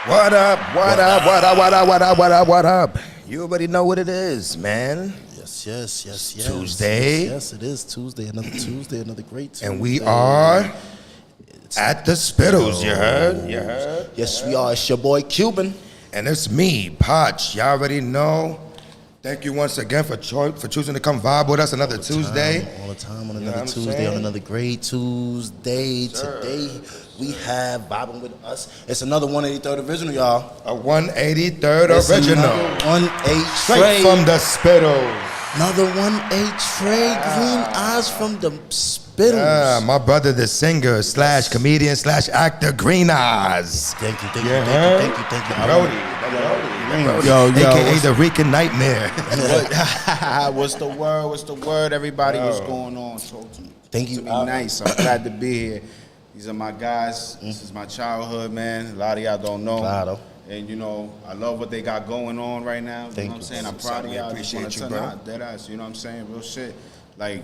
What up, what up, what up, what up, what up, what up, what up? You already know what it is, man. Yes. Tuesday. Yes, it is Tuesday. Another Tuesday, another great Tuesday. And we are at the Spittlez, you heard? You heard? Yes, we are. It's your boy Cuban. And it's me, Poch. Y'all already know. Thank you once again for choosing to come vibe with us another Tuesday. All the time on another Tuesday, on another great Tuesday. Sir. Today we have vibing with us. It's another 183rd original, y'all. A 183rd It's original. another 1-8 Straight trade. from the Spittlez. Another 1-8 trade. Greeneyez from the Spittlez. Yeah, my brother, the singer slash comedian slash actor, Greeneyez. Thank you. Brody. Yo, AKA the Rican Nightmare. what's the word? What's the word? Everybody, what's going on? Talk to me. Thank you. To be nice. I'm glad to be here. These are my guys. This is my childhood, man. A lot of y'all don't know. Claro. And you know, I love what they got going on right now. Thank You know what I'm you. saying? I'm proud of y'all. Appreciate you, bro. Dead ass. You know what I'm saying? Real shit. Like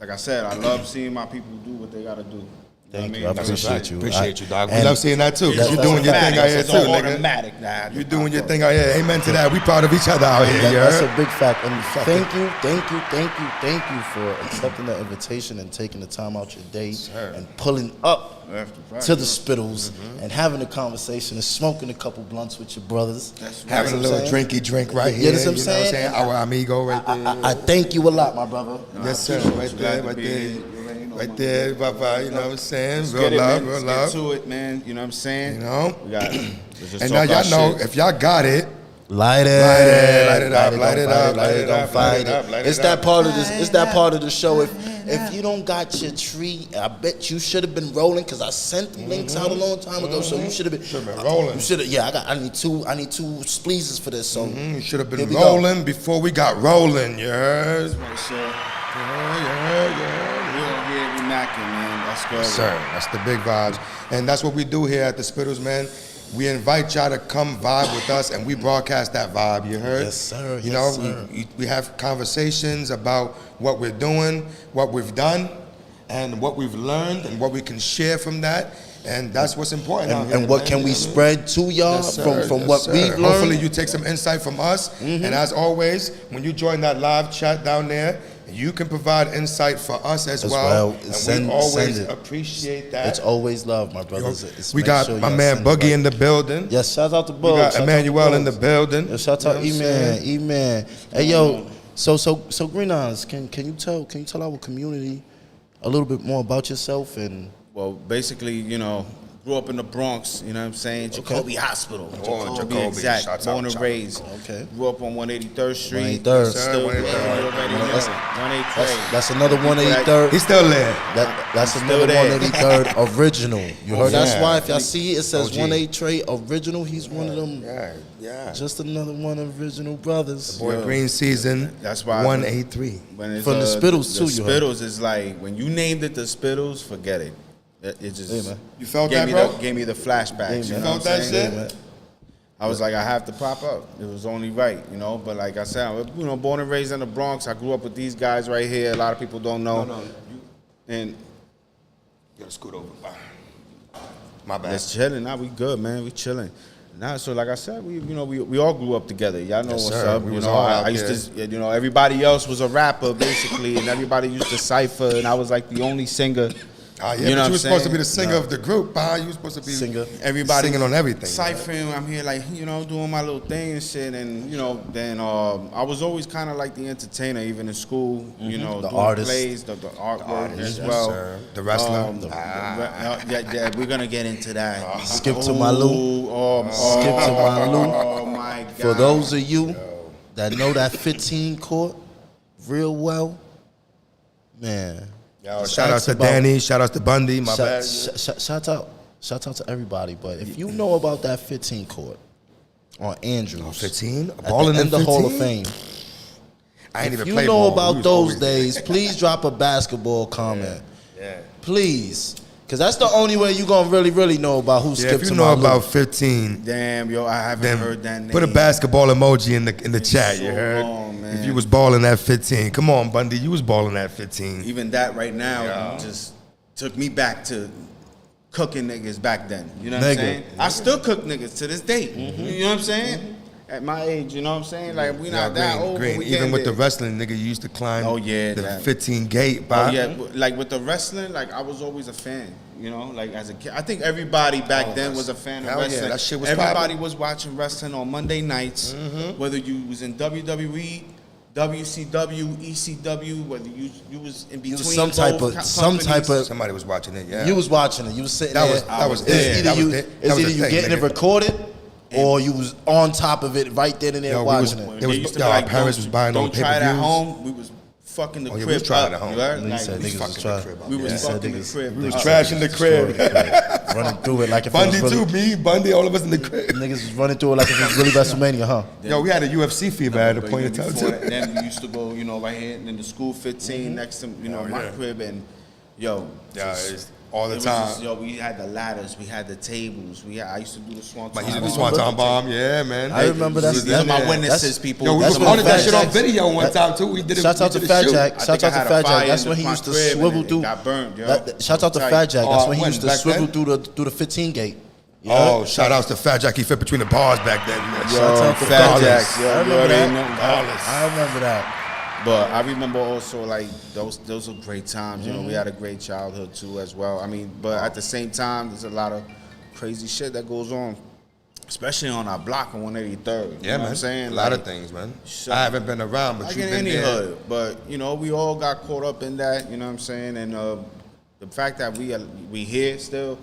I said, I love seeing my people do what they gotta do. Thank you. know I what mean? appreciate you. Appreciate you, dog. We and love seeing that too. That's You're doing your thing out here It's too, all nigga. automatic now. You're doing your thing out here. Amen to that. We proud of each other out here. You That's heard? a big fact. And thank you for accepting that invitation and taking the time out your day and pulling up to the Spittlez and having a conversation and smoking a couple blunts with your brothers. That's right. Having a little drinky drink right here. You know what I'm saying? Our amigo right there. I thank you a lot, my brother. Yes, sir. Right there, right there. Right there, Papa. You know what I'm saying? Let's Real get it, love, man. real Let's love. get to it, man. You know what I'm saying? You know? We got let's just And talk now our y'all know, shit. if y'all got it, Light it, light it up, light it up, light it, don't fight up, it. light It's it that up. part of this. It's that part of the show. If you don't got your tree, I bet you should have been rolling because I sent the links out a long time ago. So you should have been rolling. You should have. Yeah, I need two spleezes for this. So You should have here been we go. rolling before we got rolling, you heard? Right, sir. Yeah. We macking, man. That's good. Sir, that's the big vibes. And that's what we do here at the Spittlez, man. We invite y'all to come vibe with us, and we broadcast that vibe, you heard? Yes, sir. You Yes, know, sir. we have conversations about what we're doing, what we've done, and what we've learned, and what we can share from that. And that's what's important out here, and what man. can we spread to y'all Yes, sir. from Yes, what sir. we've learned? Hopefully you take some insight from us. And as always, when you join that live chat down there, you can provide insight for us as well. And Send- we always send it. appreciate that. It's always love, my brothers. It's We make got sure my y'all man send it Boogie right. in the building. Yes, shout out to We Bugs. got Shout out to Emmanuel in the Bugs. building. Yeah, shout out You know what I'm saying? E-Man. Hey yo, so Greeneyez, can you tell our community a little bit more about yourself and Well, basically, you know, grew up in the Bronx, you know what I'm saying? Jacoby Hospital. Jacoby. Exact. Shouts Born out, and raised. Okay. Grew up on 183rd Street. 183rd. Still, 183rd. you already know. 183rd. that's another 183rd. He's still there. That's Still another there. 183rd original. You heard? That's Yeah. why if y'all see it says OG. 183 original. He's one of them. Yeah. Just another one of original brothers. Boy, Green Season. That's why 183. When it's, From the Spittlez, too, The you heard. Spittlez is like, when you named it the Spittlez, forget it. It just Hey, man. You felt gave that, me bro? gave me the flashbacks. Hey, you man. know Felt what that I'm saying? shit? man. I was like, I have to pop up. It was only right, you know. But like I said, you know, born and raised in the Bronx. I grew up with these guys right here. A lot of people don't know. And You gotta scoot over. My bad. it's chilling. Now we good, man. We chilling. Nah, so like I said, we all grew up together. Y'all know Yes, what's sir. up. We You was know, all I out used to, you know, everybody else was a rapper basically, and everybody used to cipher, and I was like the only singer. Oh, yeah, You know but what you were I'm supposed to saying? be the singer of the group, pal. You were supposed to be Singer. Everybody singing on everything. ciphering. I'm here like, you know, doing my little thing and shit, and you know, then I was always kind of like the entertainer, even in school. You know, The doing artist. plays, the artwork as yes, well. sir. The wrestler. Yeah, we're gonna get into that. Skip to my Lou. Skip to my Lou. Oh my God. For those of you that know that 15 court real well, man. Yo, shout out to Danny. Shout out to Bundy. My bad. Shout out to everybody. But if you know about that 15 court on Andrews, 15? at Balling the in end of the Hall of 15? Fame. I ain't If even you play know ball. We about was those always- days, please drop a basketball comment. Yeah. Please. Because that's the only way you're going to really know about who Yeah, skipped if to you know my about Lou. 15, Damn, yo, I haven't then heard that name. put a basketball emoji in the chat. so You heard? long, man. If you was balling at 15, come on, Bundy, you was balling at 15. Even that right now just took me back to cooking niggas back then. You know what I'm saying? I still cook niggas to this day. You know what I'm saying? At my age, you know what I'm saying? Like, we not that old. Green. We Even with there. the wrestling, nigga, you used to climb the 15 gate. Oh, yeah. Like, with the wrestling, like, I was always a fan, you know? Like, as a kid. I think everybody back then was a fan of wrestling. Yeah, that shit was Everybody was watching wrestling on Monday nights, whether you was in WWE, WCW, ECW, whether you was in between some type of somebody was watching it. Yeah, you was watching it. You was sitting there. That was It's either you getting it recorded or you was on top of it right then and there watching it. Our parents was buying on pay-per-views. Don't try it at home. We was fucking the crib we was trying up. At home. We was fucking the crib. We was trashing the crib. Running through it like if Bundy it was too, me, Bundy, all of us in the crib. Niggas was running through it like if it was really WrestleMania, huh? Yo, we had a UFC fever at a point in time too. Then we used to go, right here in the school 15 next to, my crib, and all the time. We had the ladders, we had the tables, I used to do the Swanton Bomb. The Swanton Bomb, yeah, man. I remember that. These are my witnesses, people. Yo, we recorded that shit on video one time too. We did it. Shout out to Fat Jack. Shout out to Fat Jack. That's when he used to swivel through. Got burned, Shout out to Fat Jack. That's when he used to swivel through the 15 gate. Oh, shout outs to Fat Jack. He fit between the bars back then. Shout out to Fat Jack. I remember that. But I remember also, like, those were great times. We had a great childhood too as well. I mean, but at the same time, there's a lot of crazy shit that goes on, especially on our block on 183rd. Yeah, man. What I'm saying? A lot of things, man. I haven't been around, but you've been there. Hood, but we all got caught up in that. You know what I'm saying? And the fact that we here still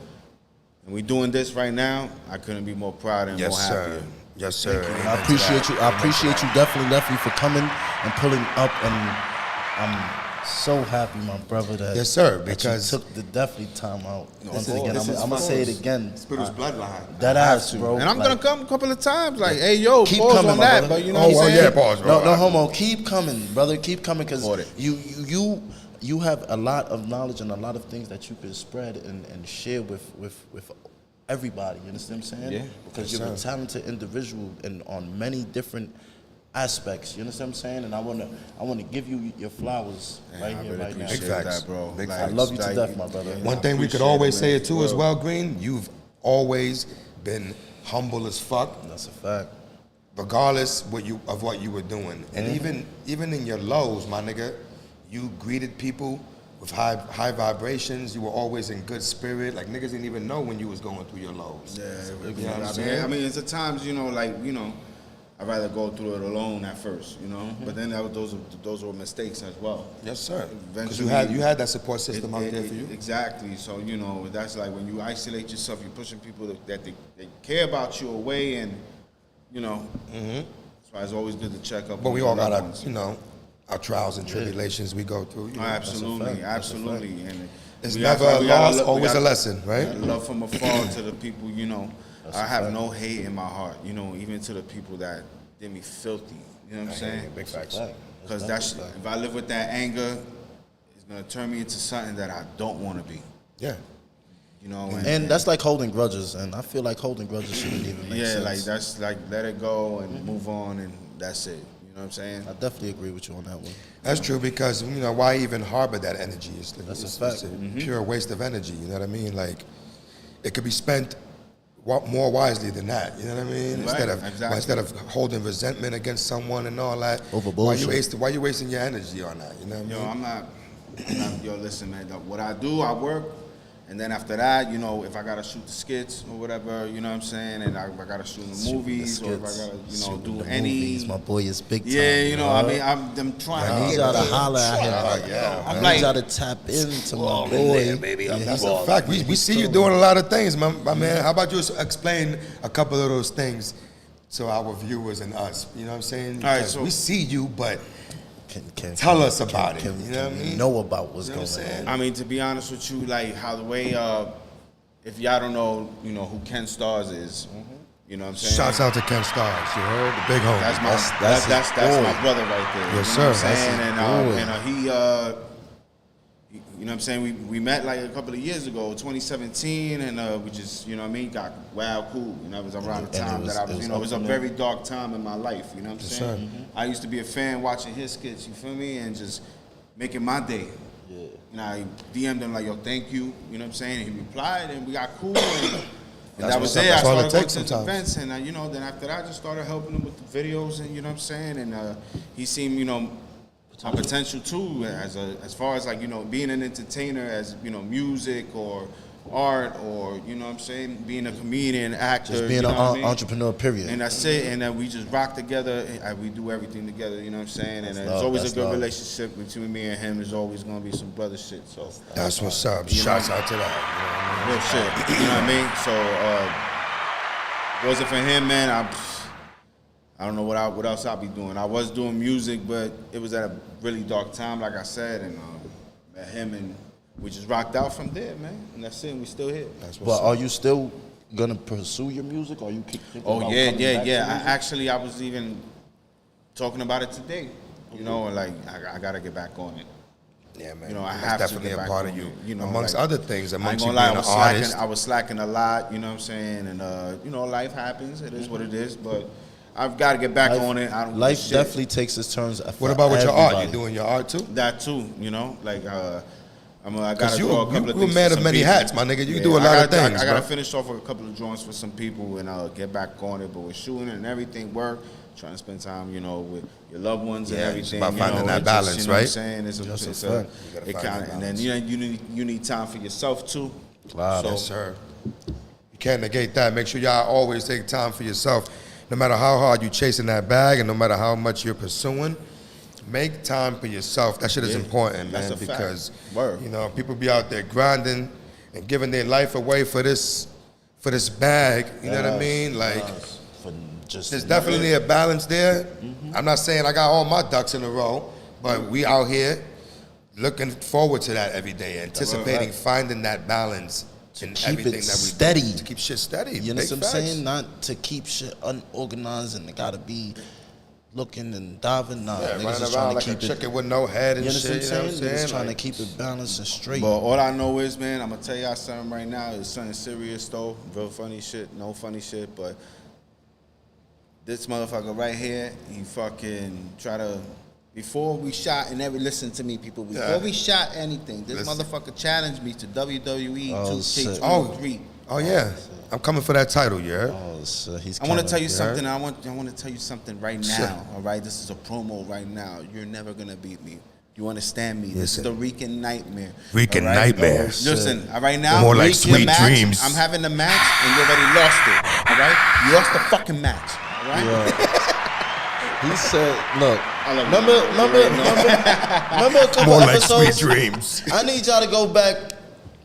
and we doing this right now, I couldn't be more proud and more happier. Yes, sir. I appreciate you. I appreciate you definitely for coming and pulling up, and I'm so happy, my brother, that yes, sir, because you took the definitely time out. Once again, I'm gonna say it again. Spittlez bloodline. That ass, bro. And I'm gonna come a couple of times, like, hey, yo, keep pause coming, on that. brother. But you know what I'm saying? Pause, bro. No homo. Keep coming, brother. Keep coming, because you have a lot of knowledge and a lot of things that you could spread and share with everybody, you understand what I'm saying? Yeah. Because you're a talented individual and on many different aspects, you understand what I'm saying? And I wanna give you your flowers right here, right now. Big facts, bro. Big I facts. love you to death, my brother. One thing we could always say it too as well, Green, you've always been humble as fuck. That's a fact. Regardless of what you were doing. And even in your lows, my nigga, you greeted people with high vibrations. You were always in good spirit. Like, niggas didn't even know when you was going through your lows. Yeah, you know what I'm saying? I mean, it's at times, I'd rather go through it alone at first, But then those were mistakes as well. Yes, sir. Because Eventually, you had that support system out there for you. Exactly. So, that's like when you isolate yourself, you're pushing people that they care about you away, and, that's why it's always good to check up. But on we your all got loved ones. our trials and tribulations we go through. Absolutely. And it's never a loss, always a lesson, right? Love from afar to the people, I have no hate in my heart, even to the people that did me filthy. You know what I'm saying? Big facts. Because if I live with that anger, it's gonna turn me into something that I don't want to be. Yeah. And that's like holding grudges, and I feel like holding grudges shouldn't even make sense. Yeah, like that's like let it go and move on, and that's it. You know what I'm saying? I definitely agree with you on that one. That's true, because why even harbor that energy? That's a fact. It's a pure waste of energy. You know what I mean? Like, it could be spent more wisely than that. You know what I mean? Right, Instead of holding resentment against someone and all that. Over bullshit. Why you wasting your energy on that? You know what I mean? I'm not. Yo, listen, man. What I do, I work. And then after that, if I gotta shoot the skits or whatever, you know what I'm saying, and I gotta shoot the movies, or if I gotta, do any. Movies, my boy is big time. Yeah, I mean, I'm trying. I need y'all to holler at him. I'm I need y'all to tap into my boy. baby. That's a fact. We see you doing a lot of things, my man. How about you explain a couple of those things to our viewers and us? You know what I'm saying? All right, so we see you, but tell us about it. You know what I mean? Know about what's going on. I mean, to be honest with you, like how the way, if y'all don't know, who Ken Stars is, you know what I'm saying? Shouts out to Ken Stars, you heard? The big homie. That's my brother right there. Yes, you know sir. What I'm saying? And he, you know what I'm saying? We met like a couple of years ago, 2017, and we just, got wild cool. It was around the time that I was, it was a very dark time in my life. You know what I'm saying? I used to be a fan watching his skits. You feel me? And just making my day. Yeah. You know, I DM'd him like, yo, thank you. You know what I'm saying? And he replied, and we got cool. And that was it. I started going to his events, and you know, then after that, I just started helping him with the videos, and you know what I'm saying. And he seemed, you know, a potential too, as far as like, you know, being an entertainer, as you know, music or art, or you know what I'm saying, being a comedian, actor, just being you know an entrepreneur, period. And that's it. And then we just rock together. And we do everything together. You know what I'm saying. And it's always a good relationship between me and him. There's always gonna be some brother shit. So that's what's up. Shouts out to that. Real shit. You know what I mean. So wasn't for him, man. I don't know what else I'll be doing. I was doing music, but it was at a really dark time, like I said, and met him, and we just rocked out from there, man. And that's it. And we still here. But are you still gonna pursue your music, or you keep thinking about coming back to music? I was even talking about it today. You know, like I gotta get back on it. Yeah, man. You know, I that's have definitely to get a back part on of you. it, you know, amongst like, other things, amongst you lie, being an artist. I was slacking a lot. You know what I'm saying? And you know, life happens. It is what it is. But I've got to get back on it. I don't life definitely takes its turns. What about with your art? You doing your art too? That too. You know, like I gotta you're draw a couple of things. You're a man for of many people. hats, my nigga. You can do a lot of things. I gotta finish off with a couple of drawings for some people, and I'll get back on it. But with shooting and everything, work, trying to spend time, you know, with your loved ones and everything. It's about finding that balance, just, you know right? What I'm saying? It kind of, and then you need time for yourself too. Wow, yes, sir. You can't negate that. Make sure y'all always take time for yourself. No matter how hard you're chasing that bag, and no matter how much you're pursuing, make time for yourself. That shit is important, man, because you know, people be out there grinding and giving their life away for this bag. You know what I mean? Like, there's definitely a balance there. I'm not saying I got all my ducks in a row, but we out here looking forward to that every day, anticipating finding that balance in everything that we do. To keep shit steady. You know what I'm saying? Not to keep shit unorganized and it gotta be looking and diving. Nah, niggas running just around trying like to a keep chicken with no head and you shit. You know what I'm saying? Niggas trying to keep it balanced and straight. But all I know is, man, I'm gonna tell y'all something right now. It's something serious though. Real funny shit. No funny shit, but this motherfucker right here, he fucking try to. Before we shot, and listen to me, people. Before we shot anything, this motherfucker challenged me to WWE 2K23. Oh yeah, I'm coming for that title, yeah. Oh, so he's. I want to tell you something. I want to tell you something right now. All right, this is a promo right now. You're never gonna beat me. You understand me? This is the Rican Nightmare. Rican Nightmare. Listen, right now, more like Sweet Dreams. I'm having the match, and you already lost it. All right, you lost the fucking match. All right. Yeah. He said, "Look, remember a couple more like episodes? Sweet Dreams. I need y'all to go back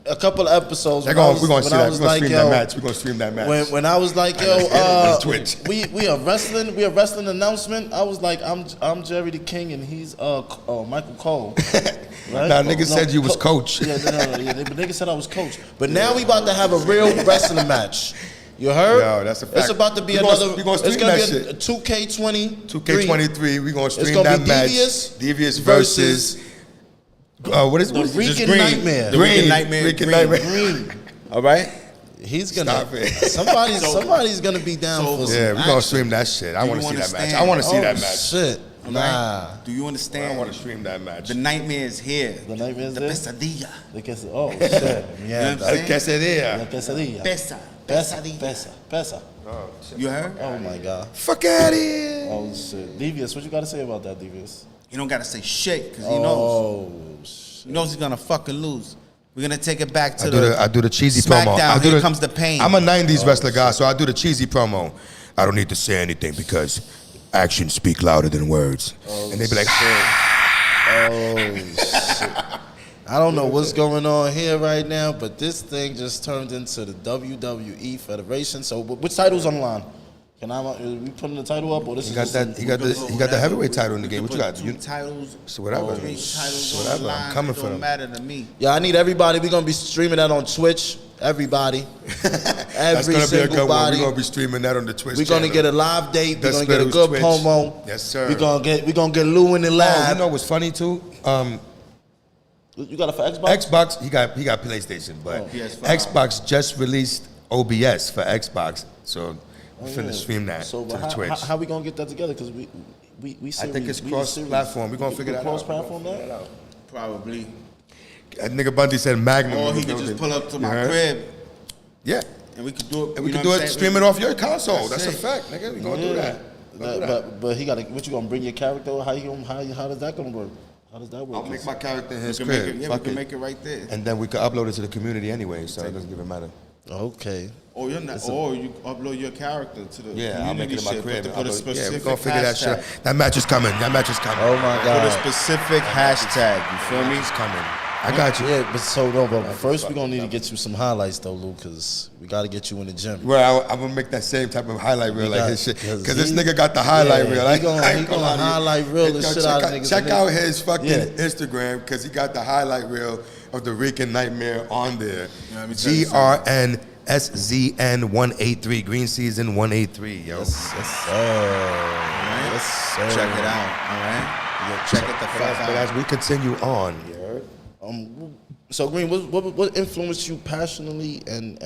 a couple of episodes. We're gonna see that. We're gonna stream that match. We're gonna stream that match. When I was like, yo, Twitch. we a wrestling announcement. I was like, I'm Jerry the King and he's Michael Cole. Right? Nah, nigga said you was coach. Yeah, but nigga said I was coach. But now we about to have a real wrestling match. You heard? Yo, that's a fact. It's about to be another. We're gonna stream it's gonna that be shit. 2K20. 2K23. We're gonna stream gonna that be match. Devious versus. What is the Rican Nightmare? The Rican Nightmare. Rican Nightmare. Green. All right. He's gonna. Stop it. Somebody's gonna be down for some. Yeah, we're gonna stream that shit. I want to see that match. I want to see that match. Shit. Nah. Do you understand? I want to stream that match. The nightmare is here. The nightmare is the there? Pesadilla. Oh, shit. Yeah. You know what I'm Quesadilla. La quesadilla. Pesa. Oh, shit. You heard? Oh, my God. Fuck out of here. Oh, shit. Devious, what you got to say about that, Devious? You don't got to say shit, because he knows. Oh, shit. He knows he's going to fucking lose. We're going to take it back to I do the cheesy SmackDown. promo. Here comes the pain. I'm a 90s wrestler guy, so I do the cheesy promo. I don't need to say anything because actions speak louder than words. And they be like, Oh, shit. I don't know what's going on here right now, but this thing just turned into the WWE Federation. So, which title's on the line? We putting the title up, or this he got is that. He got the heavyweight title in the game. What you got? Two titles. So whatever. 3 titles on Whatever. the line. I'm coming It for don't them. matter to me. Yeah, I need everybody. We're gonna be streaming that on Twitch. Everybody, That's every gonna be a single good one. body. We're gonna be streaming that on the Twitch. We're gonna channel. get a live date. We're The gonna get a Spittlez good Twitch. promo. Yes, sir. We're gonna get Lou in the Oh, live. you know what's funny too? You got it for Xbox? Xbox. He got PlayStation, but PS5. Xbox just released OBS for Xbox, so we're finna stream that So, to the Twitch. how we gonna get that together? Because we I think it's cross-platform. We're gonna figure that out. Cross-platform We're gonna that? figure that out. Probably. That nigga Bundy said Magnum. Or in the he could just building. pull up to You my heard? crib Yeah. and we could do it. And we you can know do what it, I'm saying? stream it off your console. That's That's a it. fact, nigga. We gonna do that. But he got what you gonna bring your character? How does that gonna work? How does that work? I'll make my character in his We can make crib. it, yeah, Fuck we can it. make it right there. And then we could upload it to the community anyway, so it doesn't even matter. Okay. Or you're not, or you upload your character to the Yeah, I'll make it in my shit, crib. Put a Yeah, specific we're gonna figure that shit out. hashtag. That match is coming. That match is coming. Oh my Put a God. specific hashtag. You feel me? It's coming. I got you. Yeah, but first we're gonna need to get you some highlights though, Lou, because we gotta get you in the gym. Well, I'm gonna make that same type of highlight reel like got- his shit. 'cause Because this he- nigga got the highlight reel. He gonna highlight reel the shit out of niggas. Check out his fucking Yeah. Instagram because he got the highlight reel of the Rican Nightmare on there. Yeah, let me tell you something. GRNSZN183, Green Season 183, yo. Yes, sir. Yes, sir. Check it out. All right. Check it the fuck But as out. we continue on, you heard? So Green, what influenced you passionately and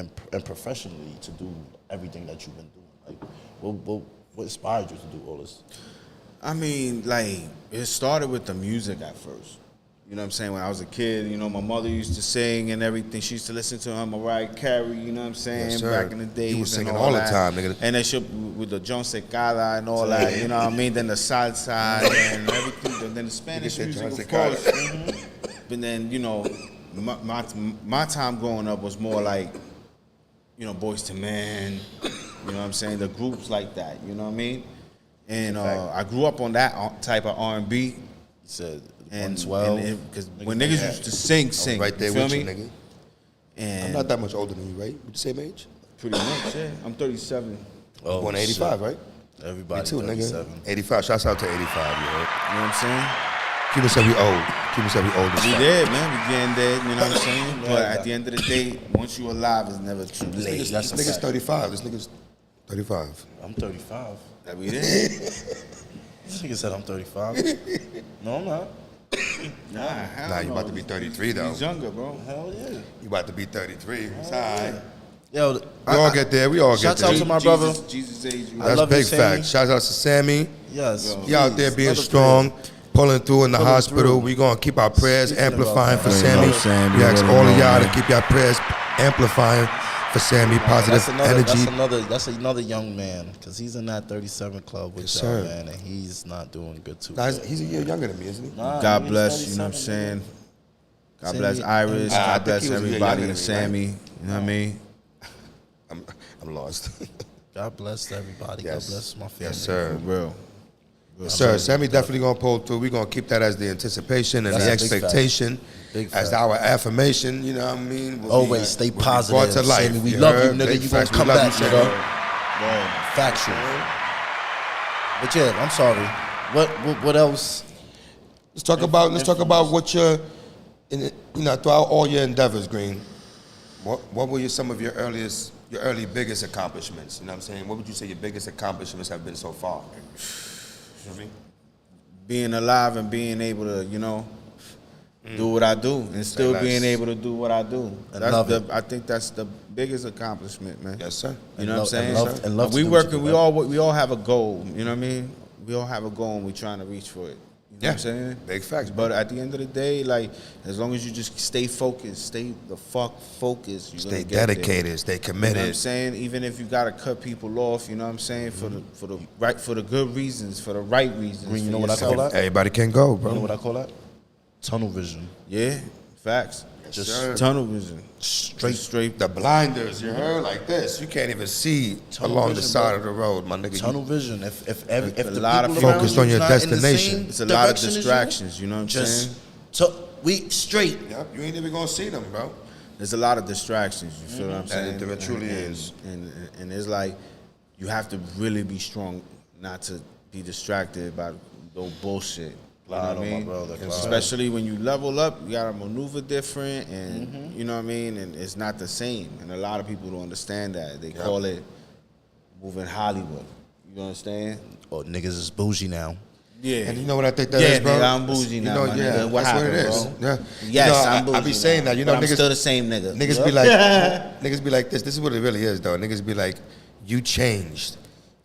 professionally to do everything that you've been doing? Like, what inspired you to do all this? I mean, like, it started with the music at first. You know what I'm saying? When I was a kid, you know, my mother used to sing and everything. She used to listen to Mariah Carey, you know what I'm saying? Yes, sir. Back in the days. You was and singing all the that. time, nigga. And then she, with the John Secada and all that, you know what I mean? Then the salsa and everything. Then the Spanish Get that music, John of course. But then, you know, my time growing up was more like, you know, Boys to Men, you know what I'm saying? The groups like that, you know what I mean? And I grew up on that type of R&B. You said And 112. because when niggas used to sing, Right there you feel with me? you, nigga. I'm And not that much older than you, right? We the same age? pretty much, yeah. I'm 37. Oh, Born 85, right? Everybody Me too, 37. nigga. 85. Shouts out to 85, you heard? You know what I'm saying? Cuban said we old. Cuban said we old as We fuck. dead, man. We getting dead, you know what I'm saying? But at the end of the day, once you alive, it's never too late. This That's a nigga's fact. 35. This nigga's 35. I'm 35. That we dead. This nigga said I'm 35. No, I'm not. Hell Nah, you no. about to be 33, though. He's younger, bro. Hell yeah. You about to be 33. It's all right. Yo, We all get there. We all get Shouts there. out to my brother. Jesus age you. I That's love you, big Sammy. fact. Shouts out to Sammy. Yes. You out there being Another strong, pulling through in the Pulling hospital. through. We gonna keep our prayers Speaking amplifying about for that. Sammy. Love Sammy, We ask really all of love y'all to him. keep your prayers amplifying for Sammy. Positive energy. That's another young man, because he's in that 37 club with Yes, y'all, sir. man, and he's not doing good too. Nah, he's a year younger than me, isn't he? Nah, God he's bless, you know what I'm 37, saying? God Sammy- bless Iris. I God think bless he was a year everybody younger and than me, right? Sammy. You know what I mean? I'm lost. God bless everybody. Yes. God bless my family. Yes, sir. For real. Yes, sir. Sammy definitely gonna pull through. We're gonna keep that as the anticipation and That's the a big fact. expectation, Big as fact. our affirmation. You know what I mean? We'll Always be- stay we'll be positive. Brought to life. Sammy, we love you, heard? nigga. Big You gonna facts. We come love back, you, nigga. Sammy. Factual. But yeah, I'm sorry. What else? Let's talk about what you're, throughout all your endeavors, Green. What were some of your early biggest accomplishments? You know what I'm saying? What would you say your biggest accomplishments have been so far? You know what I mean? Being alive and being able to, you know, do what I do and still less. being able to do what I do. And That's love the, it. I think that's the biggest accomplishment, man. Yes, sir. You know what I'm And saying? and love to we do working. what you We all have a goal. You know what I mean? We all have a goal and we trying to reach for it. You know what I'm saying? Big facts. But at the end of the day, like, as long as you just stay focused, stay the fuck focused, you're Stay gonna get dedicated. there. Stay You know what I'm committed. saying? Even if you gotta cut people off, you know what I'm saying? For the good reasons, for the right reasons. Green, you for know what I yourself. call that? Everybody can go, bro. You know what I call that? Tunnel vision. Yeah, facts. Just sir. Tunnel vision. straight. The blinders, you heard, like this. You can't even see Tunnel along the vision, side bro. of the road, my nigga. Tunnel vision. If a the lot of people around focused you on your is not in the destination. same It's a lot of direction as you, distractions, you know what I'm just saying? we straight. Yep, you ain't even gonna see them, bro. There's a lot of distractions, you feel what I'm And saying? there truly is. And it's like, you have to really be strong not to be distracted by no bullshit. You know what I Claro, my mean? brother, claro. Especially when you level up, you gotta maneuver different, and you know what I mean. And it's not the same. And a lot of people don't understand that. They call it moving Hollywood. You understand? Oh, niggas is bougie now. Yeah. And you know what I think that Yeah, is, bro? nigga, I'm bougie now, my yeah, nigga. What that's happened, what it is. bro? Yeah. Yes, I, I'm bougie. I be saying now, that, you but know, I'm niggas. still the same nigga. Niggas be like, niggas be like this. This is what it really is, though. Niggas be like, you changed.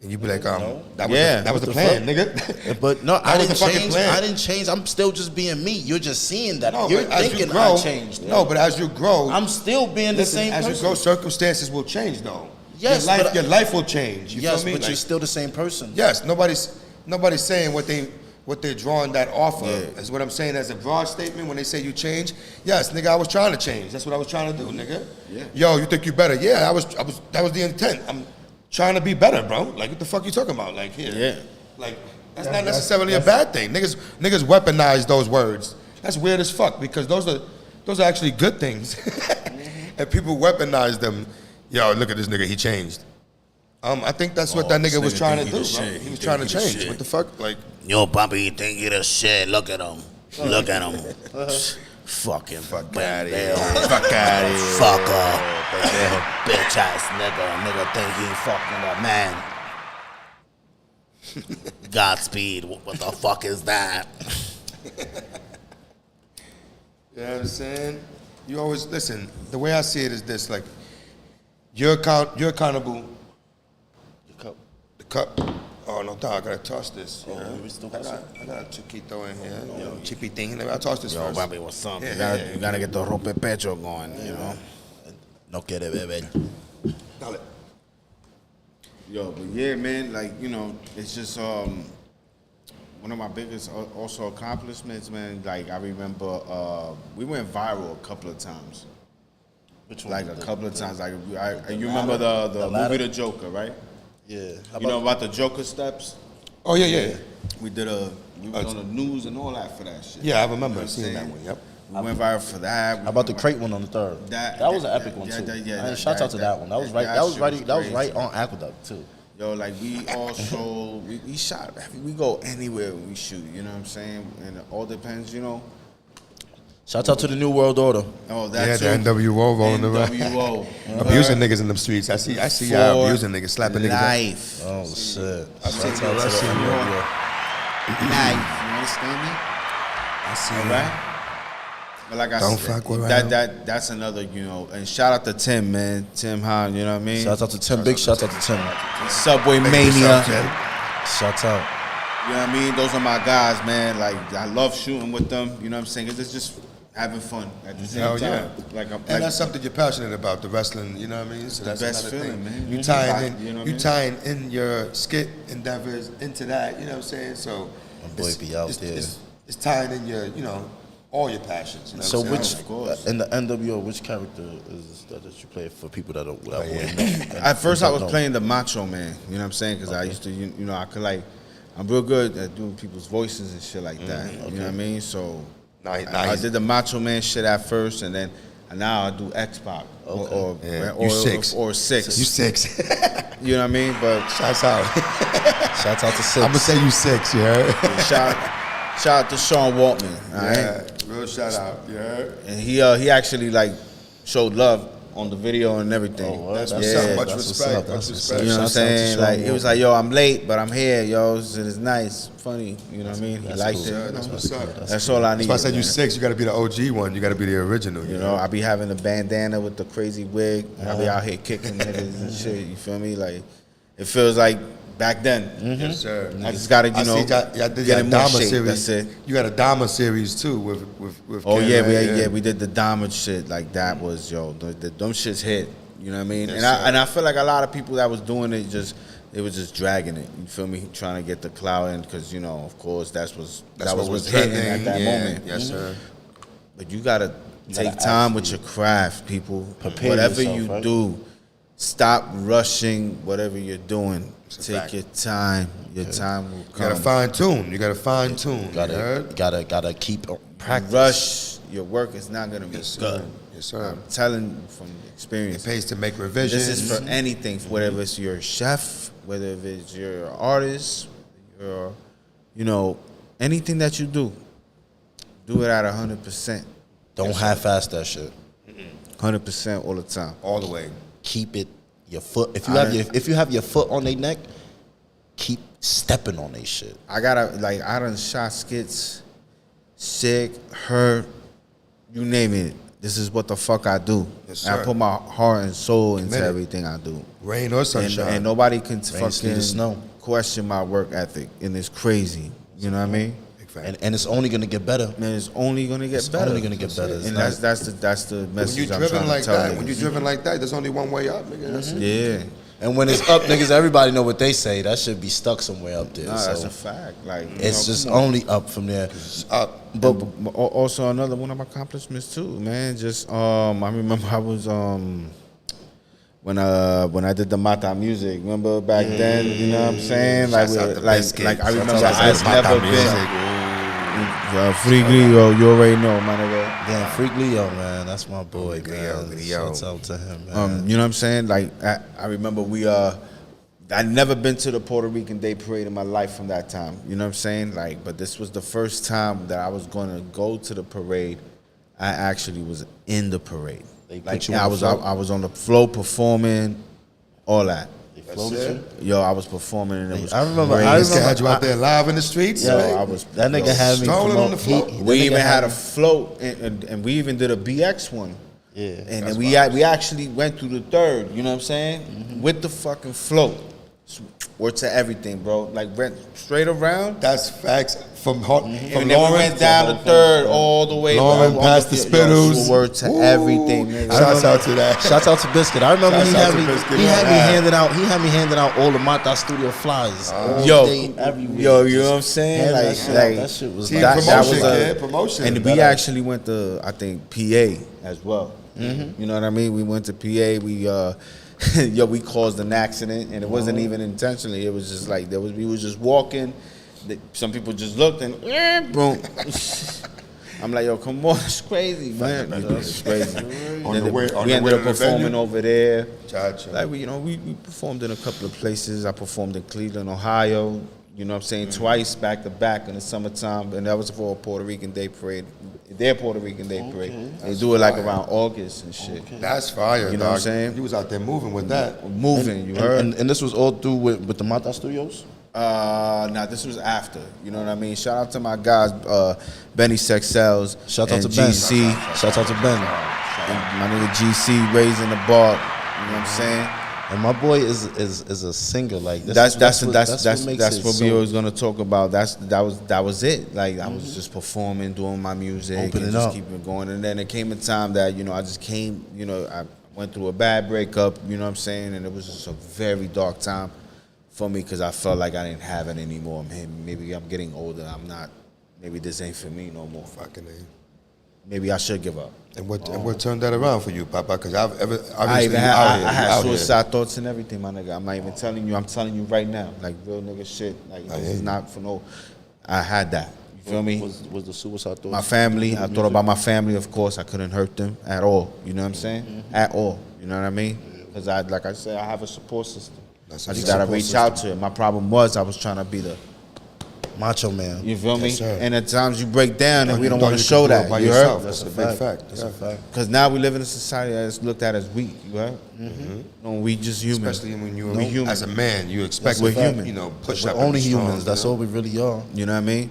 And you be like, No. that was the plan, nigga. But no, I was didn't the fucking change. plan. I didn't change. I'm still just being me. You're just seeing that. No, You're but as you thinking grow, I changed. No, but as you grow, I'm still being the same as person. you grow, circumstances will change, though. Yes, but your life will change. You yes, feel me? but you're still the same person. Yes, nobody's saying what they're drawing that off of. Is what I'm saying as a broad statement when they say you change. Yes, nigga, I was trying to change. That's what I was trying to do, nigga. Yeah. Yo, you think you better? Yeah, I was. That was the intent. I'm trying to be better, bro. Like, what the fuck you talking about? Like, here. Yeah. Like, that's not necessarily a bad thing. Niggas weaponize those words. That's weird as fuck because those are actually good things, and people weaponize them. Yo, look at this nigga. He changed. I think that's what that nigga was trying to do, bro. He was trying to change. What the fuck? Like, yo, Bobby, you think you the shit? Look at him. Look at him. Fucking fuck out of here. Fuck out of here. Fucker. Bitch ass nigga. Nigga think he fucking a man. Godspeed. What the fuck is that? You know what I'm saying? You always listen. The way I see it is this: like, you're accountable. The cup. Oh no, dog! I gotta toss this. I got a chiquito in here. Chipitín. I toss this Yo, first. Bobby, what's up? Yeah, You gotta get the rompe pecho going, you know? No quiere beber. Dale. Yo, but yeah, man, like, you know, it's just one of my biggest also accomplishments, man. Like, I remember we went viral a couple of times. Which one? Like a couple of times. Like, you remember the movie The Joker, right? Yeah. You know about the Joker steps? Oh yeah. We was on the news and all that for that shit. Yeah, I remember seeing that one. Yep. We went viral for that. How about the crate one on the third? That was an epic one too. Shout out to that one. That was right. That was right on Aqueduct too. Yo, like we also we shot. We go anywhere when we shoot. You know what I'm saying? And it all depends, you know. Shout out to the New World Order. Oh, that's the NWO rolling around. NWO. Abusing niggas in them streets. I see y'all abusing nniggas, slapping niggas. Life. Oh shit. Shout out to the NWO. Life. You understand me? I see. All right. But like I Don't said, fuck with him. that's another, you know. And shout out to Tim, man. Tim Hahn, you know what I mean? Shout out to Tim. Big shout out to Tim. Subway Make Mania. yourself, Tim. Shout out. You know what I mean? Those are my guys, man. Like, I love shooting with them. You know what I'm saying? It's just having fun at the same Hell time. yeah. Like, And that's something you're passionate about, the wrestling, you know what I mean? So that's best another feeling, thing. man. You tying You know what I you mean? tying in your skit endeavors into that, you know what I'm saying? So My boy be out there. It's tying in your, you know, all your passions. You know So what I'm which saying? Of course. in the NWO, which character is that you play for people that don't? That wouldn't know? At first, I was Don't know. playing the Macho Man. You know what I'm saying? Because I used to, you know, I could like, I'm real good at doing people's voices and shit like that. You know what I mean? So I did the Macho Man shit at first, and now I do X-Pac or You six. or six. You six. You know what I mean? But Shouts out. Shout out to Six. I'm gonna say you six, you heard? shout out to Sean Waltman. All right. Yeah, real shout out, you heard? And he actually like showed love on the video and everything. Oh, That's yeah. what's up. Much That's what's respect. up. Much That's what's respect. You know what I'm Shouts out to saying? Sean Like it was Waltman. like, yo, I'm late, but I'm here, yo. It's nice, funny. You know what I mean? He liked cool. it. Yeah, you that's know? what's up. That's all I need. That's why I said you six. You got to be the OG one. You got to be the original. You know, I be having a bandana with the crazy wig. I be out here kicking niggas and shit. You feel me? Like it feels like back then. Yes, sir. I just gotta, you know, y'all did get your in more Dama shape. series. That's it. You got a Dama series too with Oh Ken, yeah, right? we did the diamond shit. Like that was them shits hit. You know what I mean? Yes, And I feel like a lot of people that was doing it they was just dragging it. You feel me? Trying to get the clout in because, you know, of course that was what's hitting at that moment. Yes, sir. But you gotta take gotta time with your craft, people. Prepare Whatever yourself, you right? do, stop rushing whatever you're doing. a Take fact. your time. Your time will You come. gotta fine tune. You gotta fine tune. You heard? Gotta keep practice. Rush your work is not gonna be Yes, good. sir. Yes, sir. I'm telling you from It experience. pays to make revisions. This is for anything, whether it's your chef, whether it's your artist, your, you know, anything that you do it at 100%. Don't half-ass that shit. 100% all the time. all the way. Keep it your foot. If you have your foot on their neck, keep stepping on their shit. I done shot skits, sick, hurt, you name it. this is what the fuck I do. Yes, And I sir. put my heart and soul into Committed. everything I do. Rain or And, sunshine. and nobody can sleet, or fucking snow. question my work ethic. And it's crazy. You know what I mean? Big fact. And it's only gonna get better. Man, it's only gonna get It's better. only gonna get better. It's And not- that's the when message you're I'm driven trying like to tell that, niggas. when you're driven like that, there's only one way up, nigga. That's it. Yeah. And when it's up, niggas, everybody know what they say. That should be stuck somewhere up there. Nah, so that's a fact. Like it's just come on. only up from there. It's up. But also another one of my accomplishments too, man. Just I remember I was when I did the Mata music. Remember back then, you know what I'm saying? Like Shouts out to like Biscuit. like I Shouts remember out to I've Mata never music. been. Free Grillo, you already know, my nigga. Damn, Freak Leo, man, that's my boy, Leo, man. Leo. Shouts out to him, man. You know what I'm saying? Like I remember I'd never been to the Puerto Rican Day Parade in my life from that time. You know what I'm saying? Like, but this was the first time that I was gonna go to the parade. I actually was in the parade. They put Like you on I the was float? I was on the float performing, all that. They floated you? Yo, I was performing and it was I remember- crazy. I This guy had you out there live in the streets. Yo, man. I was That nigga had me strolling promote. on the float. that We nigga even had a me- float, and we even did a BX one. Yeah. And That's then we actually went through the third, you know what I'm saying? With the fucking float. Word to everything, bro. Like went straight around. That's facts from from And then we Lauren went down the third all the way Lauren back. past the Spittles. Word to Ooh. everything, nigga. Shouts out to that. Shouts out to Biscuit. I remember Shouts he out had to me. Biscuit, He had me man. handing out. He had me handing out all the Mata Studio flyers. all Yo, day, every week. yo, you know what I'm saying? Hand Like, that shit like out. That shit was Team like promotion, was a- kid. Promotion. And we actually went to, I think, PA as well. You know what I mean? We went to PA. We we caused an accident, and it wasn't even intentionally. It was just like we was just walking. Some people just looked and boom. I'm like, yo, come on, it's crazy, man. It's crazy. On Then the way- on we the ended way up to the performing venue? over there. Gotcha. Like we performed in a couple of places. I performed in Cleveland, Ohio. You know what I'm saying? Twice back to back in the summertime, and that was for a Puerto Rican Day Parade. Their Puerto Rican Day Parade. They do it like around August and shit. That's fire, You know dog. what I'm saying? You was out there moving with that. Moving, you heard? And this was all through with the Mata Studios. Nah, this was after. You know what I mean? Shout out to my guys, Benny Sexels. Shout out and to Ben. GC. Shout out to Ben. And my nigga GC raising the bar. You know what I'm saying? And my boy is a singer. Like this That's what makes it what we so- always gonna talk about. That was it. Like I was just performing, doing my music, Opening and just up. keeping it going. And then it came a time that I just came. I went through a bad breakup. You know what I'm saying? And it was just a very dark time for me because I felt like I didn't have it anymore. Maybe I'm getting older. I'm not. Maybe this ain't for me no more. Fucking A. Maybe I should give up. And what turned that around for you, Papa? Because I obviously even you had, out here. I You had out here. suicide thoughts and everything, my nigga. I'm not even telling you. I'm telling you right now, like real nigga shit. Like this is not for no. I had that. You feel me? Was the suicide thoughts? My family. I thought about my family. Of course, I couldn't hurt them at all. You know what I'm saying? At all. You know what I mean? Because like I said, I have a support system. That's I a just gotta support reach out to it. My problem was I was trying to be the. Macho man. You feel me? Yes, sir. And at times you break down and we don't Thought want to you could show do it that. by You yourself. heard? That's a big fact. That's a fact. Because now we live in a society that's looked at as weak. You heard? No, we just human. Especially when you We human. as a man, you expect We're that, human. You know, push We're up. and only be strong, humans. That's you know? all we really are. You know what I mean?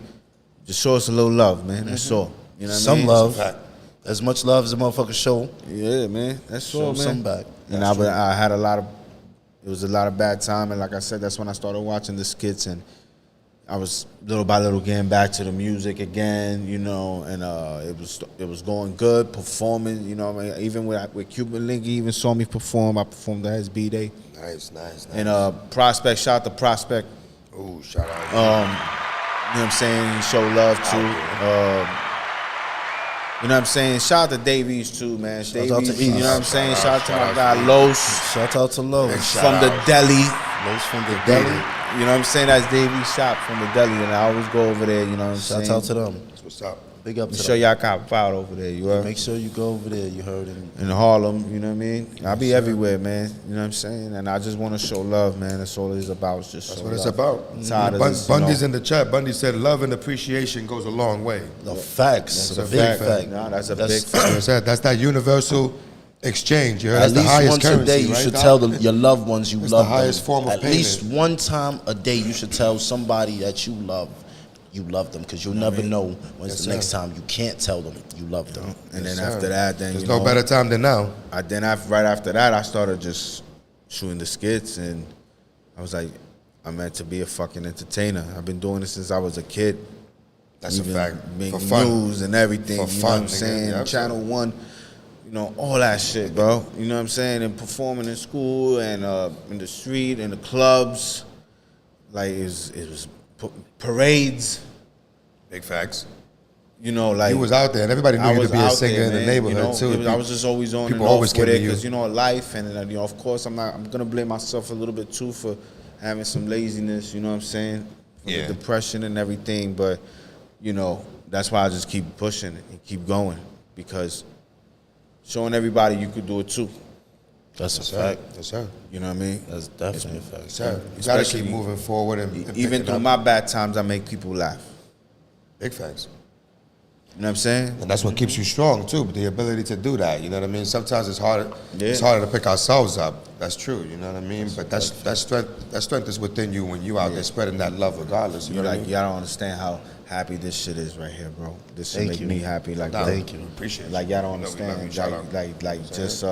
Just show us a little love, man. That's all. You know what I Some mean? love. Fact. As much love as a motherfucker show. Yeah, man. That's all, Show man. some back. And I had a lot of, it was a lot of bad time. And like I said, that's when I started watching the skits. And I was little by little getting back to the music again, and it was going good, performing, I mean, even with Cuban Link, he even saw me perform. I performed at his B-Day. Nice. And Prospect, shout out to Prospect. Ooh, shout out. You know what I'm saying? He showed love too. You know what I'm saying? Shout out to Davies too, man. Davies, out to you know East. what I'm saying? Shout out to my Shout guy out to Los Shout out to Lowe's. Shout from the out. deli. Lowe's from the deli. You know what I'm saying? That's Davies shop from the deli, and I always go over there. You know what I'm saying? Shout out to them. That's what's up. Big up to Make sure them. y'all cop out over there. You heard? Make sure you go over there. You heard him. In Harlem, you know what I mean? I'll be everywhere, man. You know what I'm saying? And I just want to show love, man. That's all it is about. It's just That's show what it's love. about. I'm tired of this, Bundy's in the chat. Bundy said, "Love and appreciation goes a long way." The facts. That's a a big fact. fact. Nah, that's a big That's what I said. That's that universal exchange. You heard? At That's the least highest once currency, a day, you right, should Doc? tell your loved ones you That's love the highest them. form of At payment. least one time a day, you should tell somebody that you love you love them, because you'll never know when's the next time you can't tell them you love them. And then after that, then there's no better time than now. Right after that, I started just shooting the skits, and I was like, I'm meant to be a fucking entertainer. I've been doing this since I was a kid. That's a fact. Making For fun. news and everything. For you fun, know what I'm saying? Yep. Channel 1, you know, all that shit, bro. You know what I'm saying? And performing in school and in the street, in the clubs. Like, it was parades. Big facts. You know, like, You was out there, and everybody knew you to be a singer in the neighborhood too. I was just always on People and always off came with to it you. because, you know, life, and you know, of course, I'm gonna blame myself a little bit too for having some laziness. You know what I'm saying? Yeah. The depression and everything, but you know, that's why I just keep pushing it and keep going, because showing everybody you could do it too. That's a fact. Yes, sir. You know what I mean? That's definitely a fact. Yes, sir. You gotta keep Especially- moving forward and Even picking through up. my bad times, I make people laugh. Big facts. You know what I'm saying? And that's what keeps you strong too, the ability to do that. You know what I mean? Sometimes it's harder. Yeah. It's harder to pick ourselves up. That's true. You know what I mean? But that strength is within you when you out there spreading that love, regardless. You You're know what I like, mean? y'all don't understand how happy this shit is right here, bro. This shit Thank make you. me happy. Like, Nah, bro, Thank you. Appreciate it. like y'all don't Love you, love you. understand. Shout out. Like just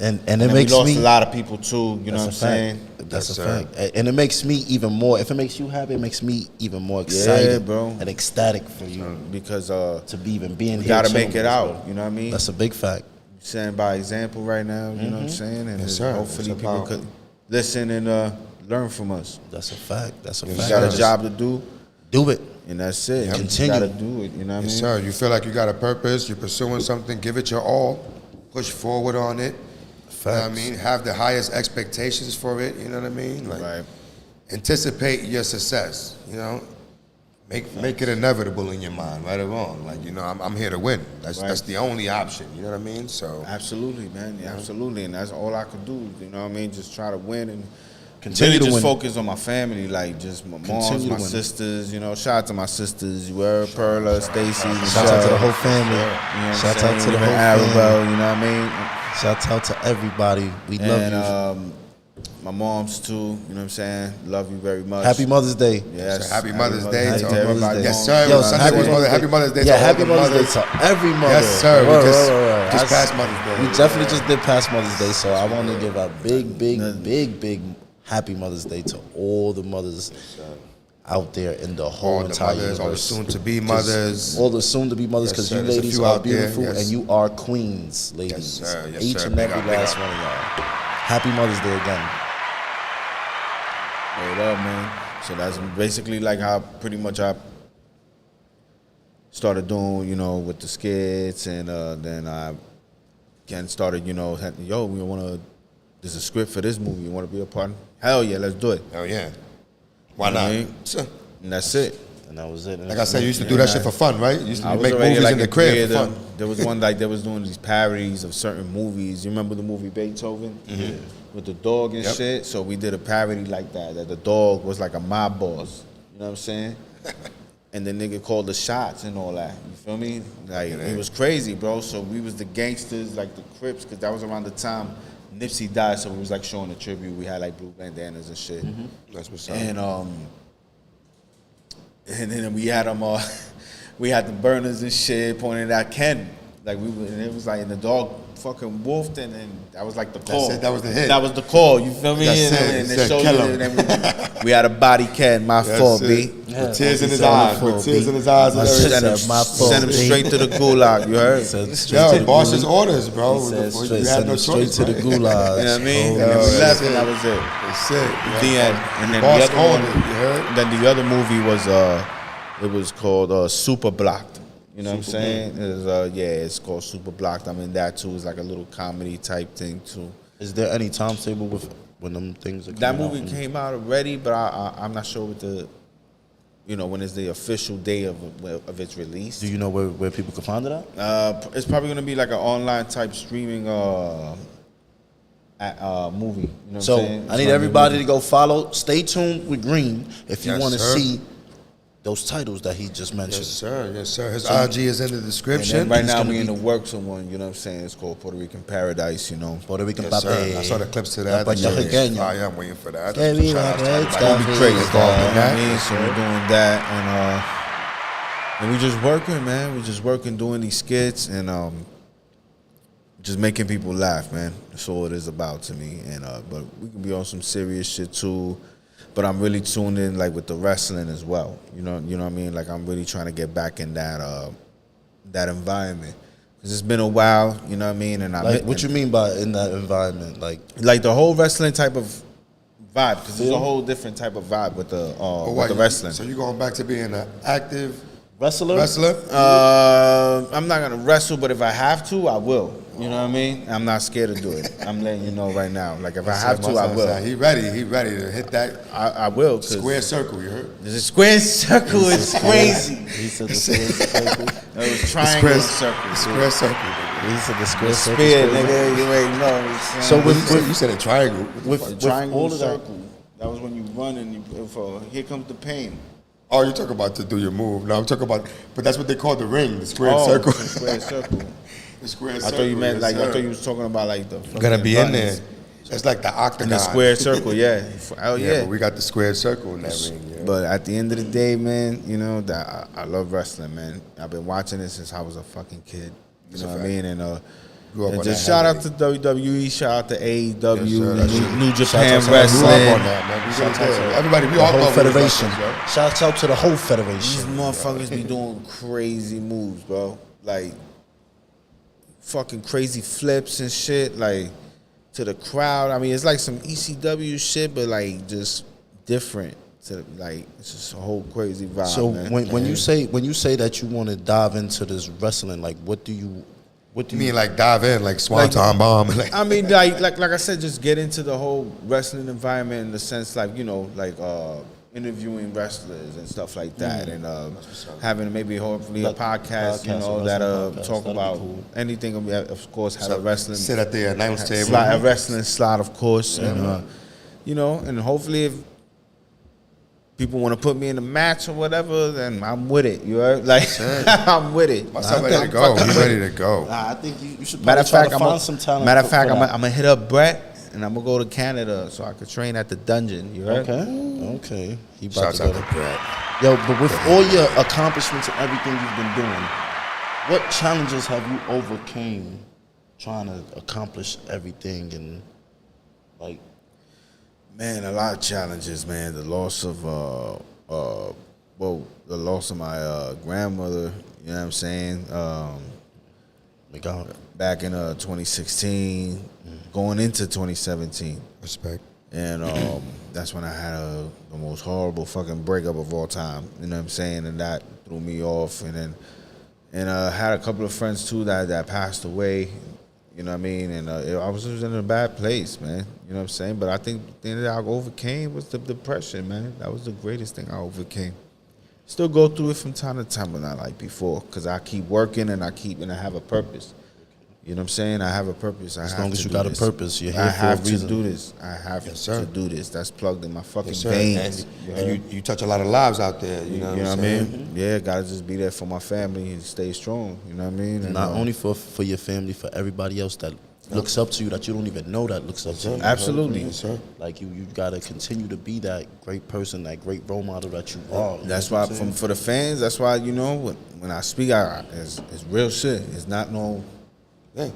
And it and we makes lost me a lot of people too. You know what I'm That's a fact. saying? That's Yes, a sir. fact. And it makes me even more, if it makes you happy, it makes me even more excited, bro. and ecstatic for you Because to be even being we here. gotta chilling make with it us, out. bro. You know what I mean? That's a big fact. Setting by example right now. You know what I'm saying? And Yes, sir. hopefully It's people about- could listen and learn from us. That's a fact. That's a We fact. got a sir. job to do, Do it. and that's it. Yep. You Continue. gotta do it. You know what I mean? Yes, sir. You feel like you got a purpose, you're pursuing something, give it your all, push forward on it. You know what I Facts. mean? Have the highest expectations for it, you know what I mean? Like, Right. anticipate your success, you know? Make it inevitable in your mind, right or wrong. Like, you know, I'm here to win. That's the only option, you know what I mean? So Absolutely, man. Yeah, absolutely. And that's all I could do. You know what I mean? Just try to win and Continue really to just win. focus on my family, like just my moms, Continue my to win. sisters. You know, shout out to my sisters. You were Perla, Stacy, Shout out to the whole family. You know what Shout I'm out to saying? the Even whole Arabelle, family. you know what I mean? Shout out to everybody. We love And my moms too. You know what I'm saying? Love you very you. much. Happy Mother's Day. Yes. Happy Mother's Day Happy to Mother's everybody. Day. Yes, sir. Yo, Sunday was Happy Mother's Day to Yeah, all happy the Mother's mothers. Day to every mother. Yes, sir. We Right. just I- passed Mother's Day. We definitely just did past Mother's Day, so I want to give a big happy Mother's Day to all the mothers out there in the whole All the entire mothers, all the universe. soon-to-be mothers. All the soon-to-be mothers, Yes, because sir. you There's a ladies few are out there, beautiful yes. and you are queens, ladies. Yes, sir. Yes, Each sir. and Big every up, big last up. one of y'all. Happy Mother's Day again. Word up, man. So that's basically like how pretty much I started doing, you know, with the skits, and then I again started, you know, yo, we want to. There's a script for this movie. You want to be a part? Hell yeah, let's do it. Oh, yeah. Why You know not? what I mean? Sure. And that's it. And that was it. Like I said, you used to do that shit for fun, right? You used to I was make already movies like in the a crib kid, for fun. There was one like they was doing these parodies of certain movies. You remember the movie Beethoven with the dog and Yep. shit? So we did a parody like that. That the dog was like a mob boss. You know what I'm saying? And the nigga called the shots and all that. You feel me? Like it was crazy, bro. So we was the gangsters, like the Crips, because that was around the time Nipsey died. So we was like showing a tribute. We had like blue bandanas and shit. That's what's up. And then we had them we had the burners and shit pointed at Ken. Like and it was like, and the dog fucking wolfed, and then that was like the call. it, that was the hit. That was the call. You feel me? That's and, it. and It it said, showed "Kill you, him." and then we had a body Ken. My That's fault, it. B. With tears in his That's eyes. all With for tears B. in his eyes. My And sister everything. said, "My fault, Send him B." straight to the gulag. You heard? Said straight to Yo, the boss's gulag. orders, bro. He said You straight, had send no him straight choice, to the right? gulag. You know what I mean? Oh, And then we yeah. left, and that was it. That's it. The end. And then Boss the other called one, it, you heard? then the other movie was it was called Super Blocked. You know what I'm saying? It's called Super Blocked. I mean, that too is like a little comedy type thing too. Is there any timetable with when them things are coming That movie out? came out already, but I'm not sure what when is the official day of its release. Do you know where people can find it at? It's probably gonna be like an online type streaming movie. You know what So I'm saying? I need everybody to go follow. Stay tuned with Green if you Yes, want to sir. see those titles that he just mentioned. Yes, sir. Yes, sir. His IG is in the description. And then right now gonna we in be- the works on one, you know what I'm saying? It's called Puerto Rican Paradise, you know. Puerto Rican Yes, sir. papi. I saw the clips to that. Papi pequeño. I'm waiting for that. Que viva Shout out to el everybody. It's gonna be David. crazy, Involved in you know what I that. mean? So we're doing that, and we just working, man. We just working, doing these skits, and just making people laugh, man. That's all it is about to me. And but we can be on some serious shit too. But I'm really tuned in like with the wrestling as well. You know what I mean? Like I'm really trying to get back in that environment. Cause it's been a while, you know what I mean? And Like, what you mean by in that environment? like the whole wrestling type of vibe, because there's a whole different type of vibe with the wrestling. So you going back to being an active wrestler? I'm not gonna wrestle, but if I have to, I will. You know what I mean? I'm not scared to do it. I'm letting you know right now. Like if I have to, I will. He ready to hit that I will. square circle. You heard? The square circle is crazy. He said the square circle. It was triangle circle. Square circle. He said the square circle. Spear, nigga. You ain't know. So You said a triangle. with triangle all of that, circle. That was when you run and here comes the pain. Oh, you're talking about to do your move. No, I'm talking about, but that's what they call the ring, the square Oh, circle. the square circle. The square I circle. thought you meant yes, like I sir. thought you was talking about like the Gonna be in there. buttons. It's like the octagon. In the square circle, yeah. Oh Yeah, yeah. but we got the square circle in that ring. Yeah. But at the end of the day, man, you know that I love wrestling, man. I've been watching it since I was a fucking kid. You know what I mean? And Grew up and on just that shout heavy. out to WWE, shout out to AEW, Yes, sir. That's New Shout Japan out to Wrestling. everyone. Grew up on that, man. We Shout really out did. to Everybody, we the all whole love wrestling, federation. yo. Shouts out to the whole These federation. motherfuckers be doing crazy moves, bro. Like fucking crazy flips and shit, like to the crowd. I mean, it's like some ECW shit, but like just different. Like it's just a whole crazy vibe. So man. when you say that you want to dive into this wrestling, like what do you You mean like dive in, like Swanton Bomb? Like, I mean, like I said, just get into the whole wrestling environment in the sense, like like interviewing wrestlers and stuff like that, and having maybe hopefully a Like podcast, podcast, a that wrestling podcast, talk that'd be about cool. anything. Of course, have a wrestling sit at the announce table. slot, a wrestling slot, of course, and and hopefully if people want to put me in a match or whatever, then I'm with it. You heard? Like I'm with it. My son ready to go. He ready to go. Nah, I think you should Matter probably of try fact, to find some talent. matter of fact, for I'm that. gonna hit up Brett and I'm gonna go to Canada so I could train at the dungeon. You heard? Okay. He about Shouts to out go to to Brett. Yo, but with all your accomplishments and everything you've been doing, what challenges have you overcame trying to accomplish everything and like Man, a lot of challenges, man. The loss of the loss of my grandmother. You know what I'm saying? Back in 2016, going into 2017. Respect. And that's when I had the most horrible fucking breakup of all time. You know what I'm saying? And that threw me off. And I had a couple of friends too that passed away. You know what I mean? And I was just in a bad place, man. You know what I'm saying? But I think the thing that I overcame was the depression, man. That was the greatest thing I overcame. Still go through it from time to time, but not like before, because I keep working and I have a purpose. You know what I'm saying? I have a purpose. as long as you got a purpose, you're here for a I have to reason. do this. I have sir. to do this. That's plugged in my fucking Yes, sir. veins. And you touch a lot of lives out there. You know what I I'm mean? saying? Yeah, gotta just be there for my family and stay strong. You know what I mean? And, Not only for your family, for everybody else that looks up to you that you don't even know that looks up to you. absolutely. Yes, sir. Like you gotta continue to be that great person, that great role model that you are. That's why, for the fans, that's why, when I speak, it's real shit. It's not no. Yeah.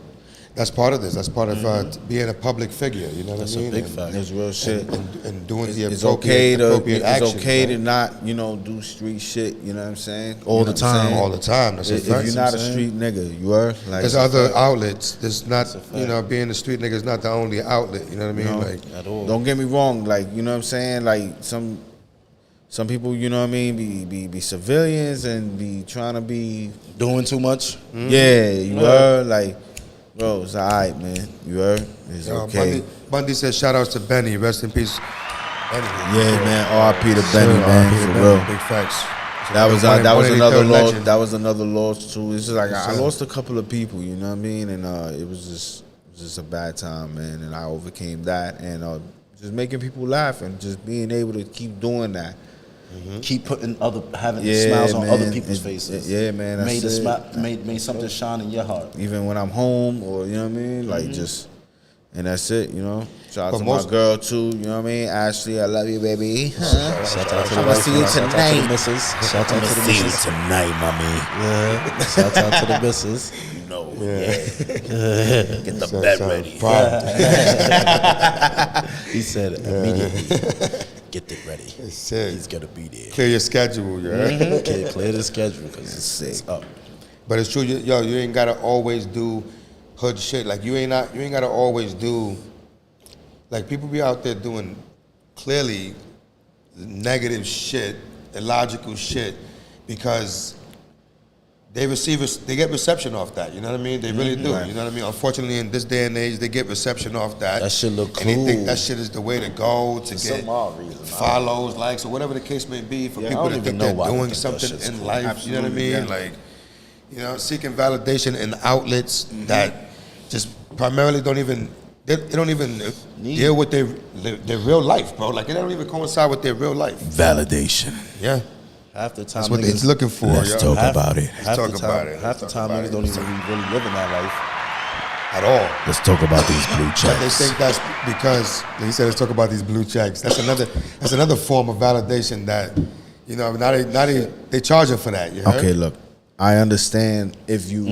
That's part of this. That's part of being a public figure. You know what That's I a mean? big And- fact. It's real shit. And doing the It's okay appropriate to actions, it's okay man. to not do street shit. You know what I'm saying? All You the know what I'm time. saying? all the time. That's a If fact. you're not a saying? street nigga, you are. Like, There's other outlets. There's not, a fact. being a street nigga is not the only outlet. You know what I mean? No. Like, At all. Don't get me wrong, like, you know what I'm saying? Like some people, you know what I mean, be civilians and be trying to be Doing too much. yeah, you heard? Like, bro, it's alright, man. You heard? It's yo, okay. Bundy says shout outs to Benny. Rest in peace. Benny. Yeah, man. R.I.P. to Benny, Sure, man, R.I.P. to for Benny. real. Big facts. That was One of the another third loss. legends. That was another loss too. It's just like I sir. lost a couple of people, you know what I mean, and it was just a bad time, man. And I overcame that, and just making people laugh and just being able to keep doing that. keep having smiles on other people's faces. Yeah, man. Made something shine in your heart. Even when I'm home, or you know what I mean, like just, and that's it, you know. Shout out But to my girl too, you know what I mean. Ashley, I love you, baby. Shout out to the I'ma see you Shout out to tonight. the missus. Shout out to the See you missus. tonight, mommy. Yeah. Shout out to the missus. No, Get the bed ready. He said immediately. Get it ready. Sick. He's gonna be there. Clear your schedule, you heard? Okay, clear the schedule because it's up. But it's true, you ain't gotta always do hood shit. Like you ain't gotta always do. Like people be out there doing clearly negative shit, illogical shit, because they get reception off that. You know what I mean? They really do. Right. You know what I mean? Unfortunately, in this day and age, they get reception off that. That shit look And they think cool. that shit is the way to go to For get some odd reason. follows, likes, or whatever the case may be, for Yeah, I people don't to even think know they're why they doing think that something shit's in cool. life. You know what I Absolutely, mean? yeah. Like, you know, seeking validation in outlets that just primarily don't even deal with their real life, bro. Like, it don't even coincide with their real life. Validation. Yeah, Half the time, that's what niggas, it's looking for. Let's yo. talk about it. Half talk the about time, it. half the Let's time, talk niggas about don't it. even be really living that life. At all. Let's talk about these blue But they checks. think that's because he said, let's talk about these blue checks. That's another form of validation that, you know, now they charging for that. You heard? Okay, look, I understand if you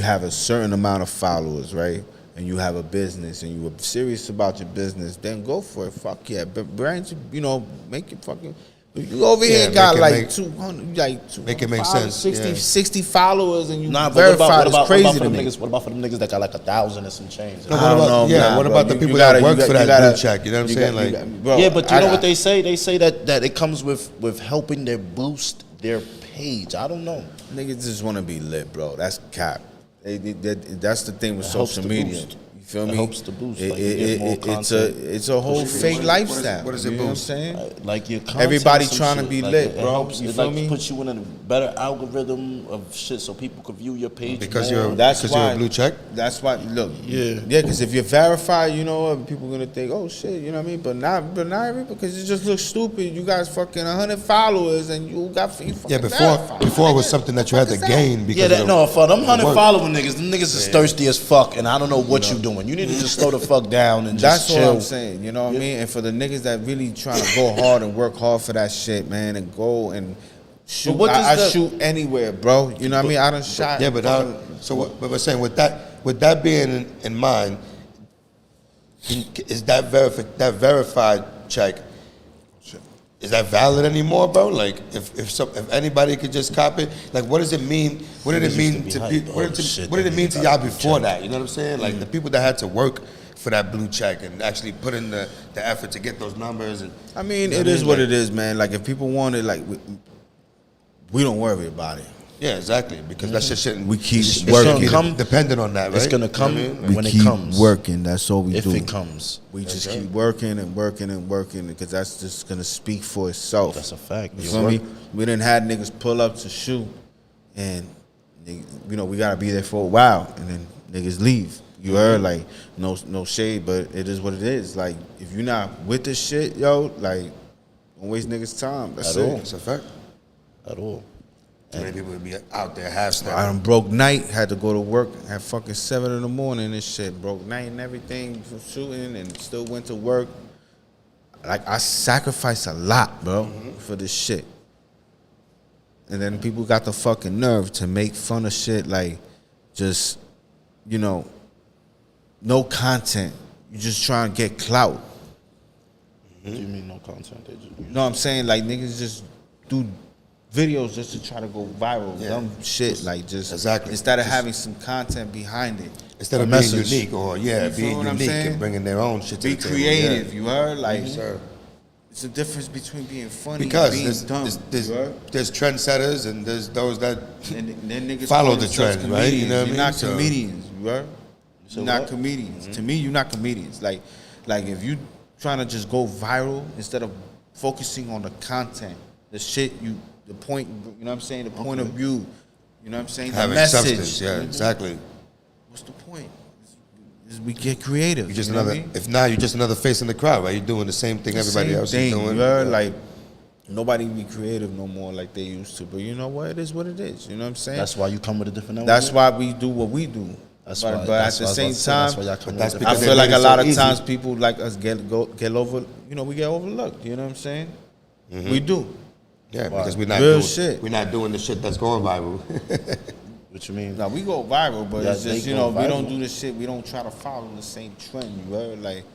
have a certain amount of followers, right, and you have a business and you are serious about your business, then go for it. Fuck yeah, but brands, you know, make it fucking. You over here Yeah, got make it like make- 200, like 200 make it make followers, sense, 60, yeah. 60 followers, and you Nah, but verified. It's crazy what to about me. what about for them niggas that got like 1,000 and some change? No, I don't know, yeah, nah, what bro. about the You people gotta- that work you for gotta- that blue check? You know what I'm saying? Like, bro, Yeah, but you I know got- what they say? They say that it comes with helping their boost their page. I don't know. Niggas just want to be lit, bro. That's cap. That's the thing with It helps social to media. boost. You feel It me? helps to boost, like, you get more content. It's a whole fake lifestyle. what does it you know boost? what I'm saying? Like your content, Everybody some trying to shit. be Like, lit, it bro. helps, You it feel like me? puts you in a better algorithm of shit, so people could view your page because more. you're That's because you're why- a blue check. That's why. Look, Yeah. because if you're verified, you know, people gonna think, oh shit, you know what I mean. But not everybody, because it just looks stupid. You guys fucking 100 followers and you fucking Yeah, verified. before it was something that you had to What the fuck is gain because Yeah, of that, the- no, for them the 100 work. following niggas, them niggas is thirsty as fuck, and I don't know what you doing. You need to just slow the fuck down and That's just what chill. I'm saying, you know what I mean? And for the niggas that really trying to go hard and work hard for that shit, man, and go and shoot. what does I the- shoot anywhere, bro. You know what I mean? I done shot. Yeah, but but we're saying with that being in mind, is that verified check? Is that valid anymore, bro? Like, if anybody could just copy it, like, what does it mean? What did it Niggas used mean to to be be? hype. What Oh, did shit, it that mean nigga to got y'all a blue before check. that? You know what I'm saying? Like the people that had to work for that blue check and actually put in the effort to get those numbers. And I mean, you know it is I mean? what Like, it is, man. Like, if people want it, like, we don't worry about it. Yeah, exactly. Because that shit shouldn't. We keep it's working. shouldn't be Come- dependent on that, right? It's gonna come You know what I mean? when it keep comes. working. That's all we If do. it comes. We just keep working and working and working because that's just gonna speak for itself. That's a fact. You You feel work- me? We didn't have niggas pull up to shoot, and you know we gotta be there for a while, and then niggas leave. You heard, like, no shade, but it is what it is. Like, if you're not with this shit, yo, like, don't waste niggas' time. That's At it. all. It's a fact. At all. Too many people would be out there half I stepping. done broke night, had to go to work at fucking 7 in the morning and shit. Broke night and everything for shooting and still went to work. Like, I sacrificed a lot, bro, for this shit. And then people got the fucking nerve to make fun of shit like just, you know, no content. You just trying to get clout. What do you mean no content? They just, You know what I'm saying? Like, niggas just do videos just to try to go viral. Yeah. Dumb shit. Like, just Exactly. instead of Just- having some content behind it. Instead A of being message. unique or You feel being what I'm unique saying? and bringing their own shit to Be the table. creative, Yeah. you heard? Like, Sir. it's a difference between being funny Because and being dumb. there's trendsetters and there's those that and then niggas follow call the themselves trend, right? You comedians. know what I You're mean? not So- comedians, you heard? You're not what? comedians. To me, you're not comedians. Like if you trying to just go viral instead of focusing on the content, the shit the point, you know what I'm saying? The point of view, you know what I'm saying? The having message. substance. Yeah, exactly. What's the point? Is we get creative. You just you know another. what I mean? If not, you're just another face in the crowd, right? You're doing the same thing everybody Same else thing, is doing. you heard? Like, nobody be creative no more like they used to. But you know what? It is what it is. You know what I'm saying? That's why you come with a different number. That's why we do what we do. That's but, why. But at the same time, I feel like a lot of times people like us get over. You know, we get overlooked. You know what I'm saying? We do. Yeah, because we're not doing the shit that's going viral. What you mean? Now we go viral, but it's just, you know, we don't do the shit. We don't try to follow the same trend. You heard? Like,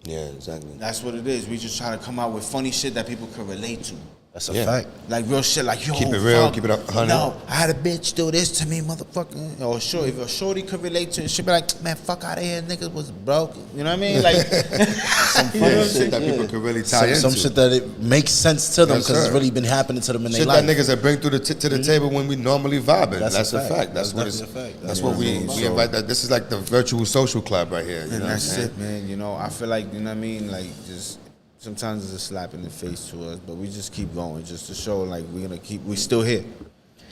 yeah, exactly. That's what it is. We just try to come out with funny shit that people can relate to. That's a fact. Like real shit, like, yo, keep it real, keep it up 100. No, I had a bitch do this to me, motherfucker. Or sure, if a shorty could relate to it, she'd be like, man, fuck out of here, niggas was broke. You know what I mean? Like, some funny shit that people could really tie into. Some shit that it makes sense to them because it's really been happening to them in their life. Shit that niggas that bring through to the table when we normally vibing. That's a fact. That's what it's. A fact. That's what we invite. This is like the virtual social club right here. You know that's it, man. You know, I feel like, you know what I mean? Like, just. Sometimes it's a slap in the face to us, but we just keep going just to show like we still here.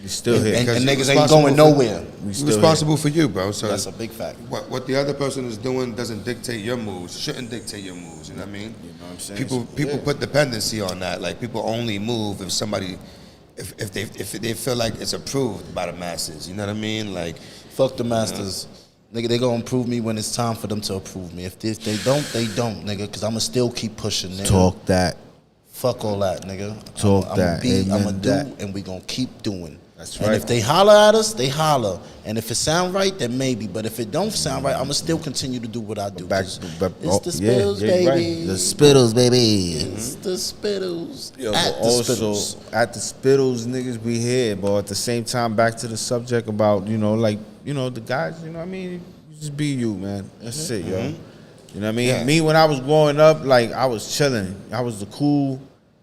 We still here. And niggas ain't going nowhere. We responsible for you, bro. So that's a big fact. What the other person is doing doesn't dictate your moves, shouldn't dictate your moves, you know what I mean? You know what I'm saying? People put dependency on that. Like people only move if somebody if they feel like it's approved by the masses, you know what I mean? Like fuck the masters. Nigga, they gonna approve me when it's time for them to approve me. If they don't, they don't, nigga, because I'ma still keep pushing, nigga. Talk that. Fuck all that, nigga. Talk that. I'ma do, and we gonna keep doing. That's right. And if they holler at us, they holler. And if it sound right, then maybe. But if it don't sound right, I'ma still continue to do what I do. It's the Spittlez, baby. Right. The Spittlez, baby. It's the Spittlez. Yo, at the Spittlez, niggas be here. But at the same time, back to the subject about, you know, like, you know, the guys, you know what I mean? You just be you, man. That's it, yo. You know what I mean? Yeah. Me, when I was growing up, like, I was chilling. I was the cool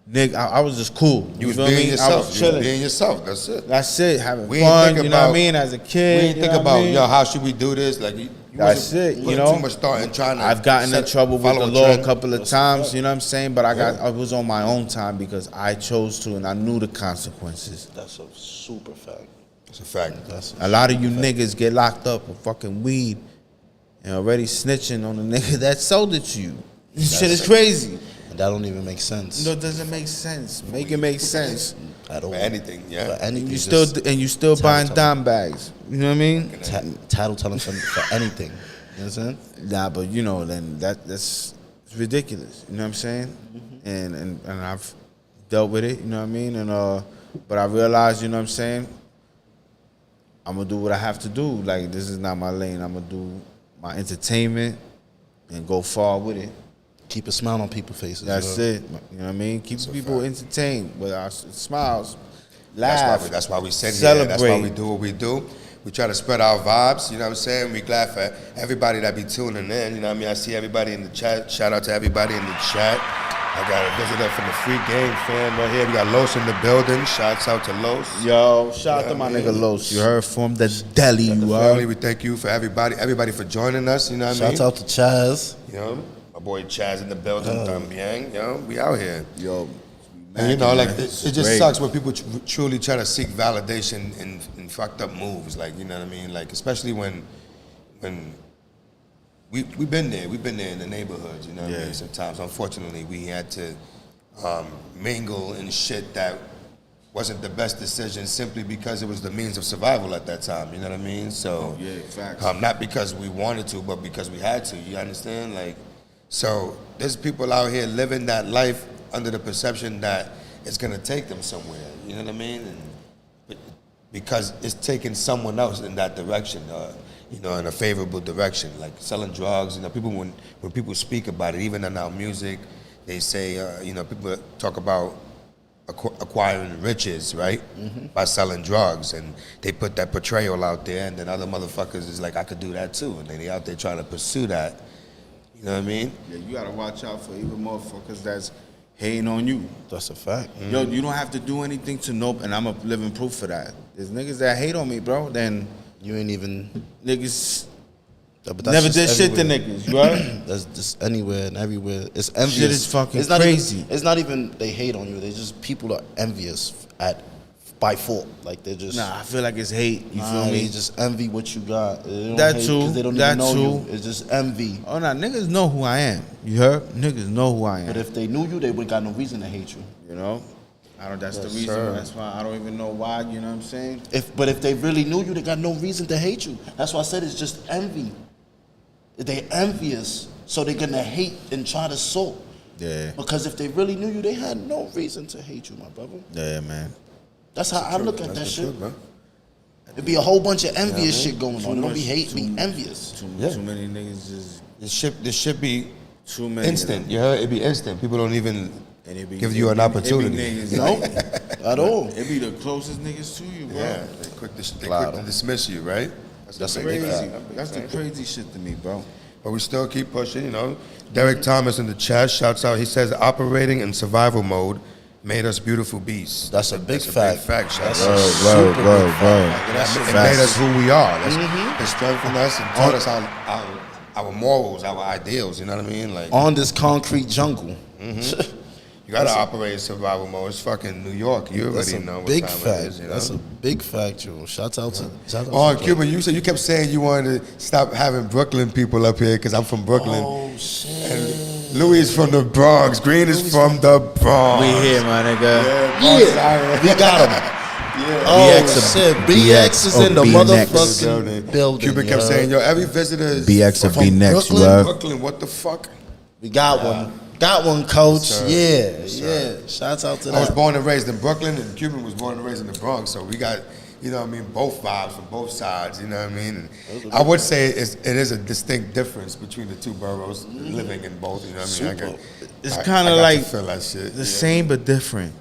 nigga. I was just cool. You was being yourself. I was chilling. You was being yourself. That's it. That's it. Having fun, you know what I mean? As a kid. We didn't think about, yo, how should we do this? Like, you that's it, you know. Too much thought in trying to I've gotten in trouble with the law a couple of times, you know what I'm saying? But I was on my own time because I chose to and I knew the consequences. That's a super fact. It's a fact. A lot of you niggas get locked up with fucking weed and already snitching on the nigga that sold it to you. This shit is crazy. And that don't even make sense. No, it doesn't make sense. Make it make sense. At all. For anything, yeah. For anything. You still buying dime bags. You know what I mean? Tattletailing for anything. You know what I'm saying? Nah, but you know, then that's ridiculous. You know what I'm saying? And I've dealt with it, you know what I mean? And but I realized, you know what I'm saying? I'm gonna do what I have to do. Like, this is not my lane. I'm gonna do my entertainment and go far with it. Keep a smile on people's faces. That's it. You know what I mean? Keep people entertained with our smiles, laugh. That's why we sit celebrate. Here. That's why we do what we do. We try to spread our vibes, you know what I'm saying? We glad for everybody that be tuning in, you know what I mean? I see everybody in the chat. Shout out to everybody in the chat. I got a visitor from the Free Game fam right here. We got Los in the building. Shouts out to Los. Yo, shout out to my nigga Los. You heard from the deli, you heard? We thank you for everybody for joining us, you know what I mean? Shout out to Chaz. You know, my boy Chaz in the building, Tambiang, you know, we out here. Yo. And you know, like, it just sucks when people truly try to seek validation in fucked up moves, like, you know what I mean? Like, especially when we've been there in the neighborhoods, you know what I mean? Sometimes, unfortunately, we had to mingle in shit that wasn't the best decision simply because it was the means of survival at that time, you know what I mean? So, facts. Not because we wanted to, but because we had to, you understand? Like, so there's people out here living that life under the perception that it's gonna take them somewhere, you know what I mean? And because it's taking someone else in that direction, you know, in a favorable direction, like selling drugs. You know, people when people speak about it, even in our music, they say, you know, people talk about acquiring riches, right, by selling drugs, and they put that portrayal out there, and then other motherfuckers is like, I could do that too, and then they out there trying to pursue that. You know what I mean? Yeah, you gotta watch out for even motherfuckers that's hating on you. That's a fact. Yo, you don't have to do anything to know, and I'm a living proof for that. There's niggas that hate on me, bro, then you ain't even niggas never did shit to niggas, you heard? That's just anywhere and everywhere. It's envious. Shit is fucking crazy. It's not even they hate on you. They just people are envious by fault. Like they're just. Nah, I feel like it's hate. You feel me? They just envy what you got. That too. They don't even know you. It's just envy. Oh nah, niggas know who I am. You heard? Niggas know who I am. But if they knew you, they would got no reason to hate you. You know? That's the Yes, reason. sir. That's why I don't even know why. You know what I'm saying? But if they really knew you, they got no reason to hate you. That's why I said it's just envy. They envious, so they're gonna hate and try to salt. Yeah. Because if they really knew you, they had no reason to hate you, my brother. Yeah, man. That's how I look at that That's the shit. truth, bro. It'd be a whole bunch of envious shit going on. It don't be much- hate, be envious. Too Yeah. many niggas just This should be too many. instant. You heard? It'd be instant. People don't even And it be, give you an opportunity. It be No, niggas, at all. it be the closest niggas to you, bro. Yeah, they quick to Claro. dismiss you, right? That's a big big fact. fact. That's the crazy shit to me, bro. But we still keep pushing, you know. Derek Thomas in the chat shouts out. He says, operating in survival mode made us beautiful beasts. That's a big That's fact. A big fact. Shout That's out. a super big It made us who we are. It strengthened us and taught us our morals, our ideals. You know what I mean? Like On this concrete jungle. you gotta operate in survival mode. It's fucking New York. You That's already a know what big time fact. it is. You know? That's a big fact, yo. Shout out to. Oh, and Cuban, you said you kept saying you wanted to stop having Brooklyn people up here because I'm from Brooklyn. Oh shit. And Louis is from the Bronx. Green is from the Bronx. We here, my nigga. Yeah, we got him. Oh shit, BX is in the motherfucking building. Cuban kept yo. saying, yo, every visitor is BX will be From next, you Brooklyn? heard? Brooklyn. What the fuck? We got one. Got one, coach. Yes, sir. Yeah, Yes, yeah. sir. Shouts out to I was that. born and raised in Brooklyn, and Cuban was born and raised in the Bronx. So we got, you know what I mean, both vibes from both sides, you know what I mean? And I would say it is a distinct difference between the two boroughs, living in both, you know what I mean? Super. It's I kind of got to like feel that shit. the same but different.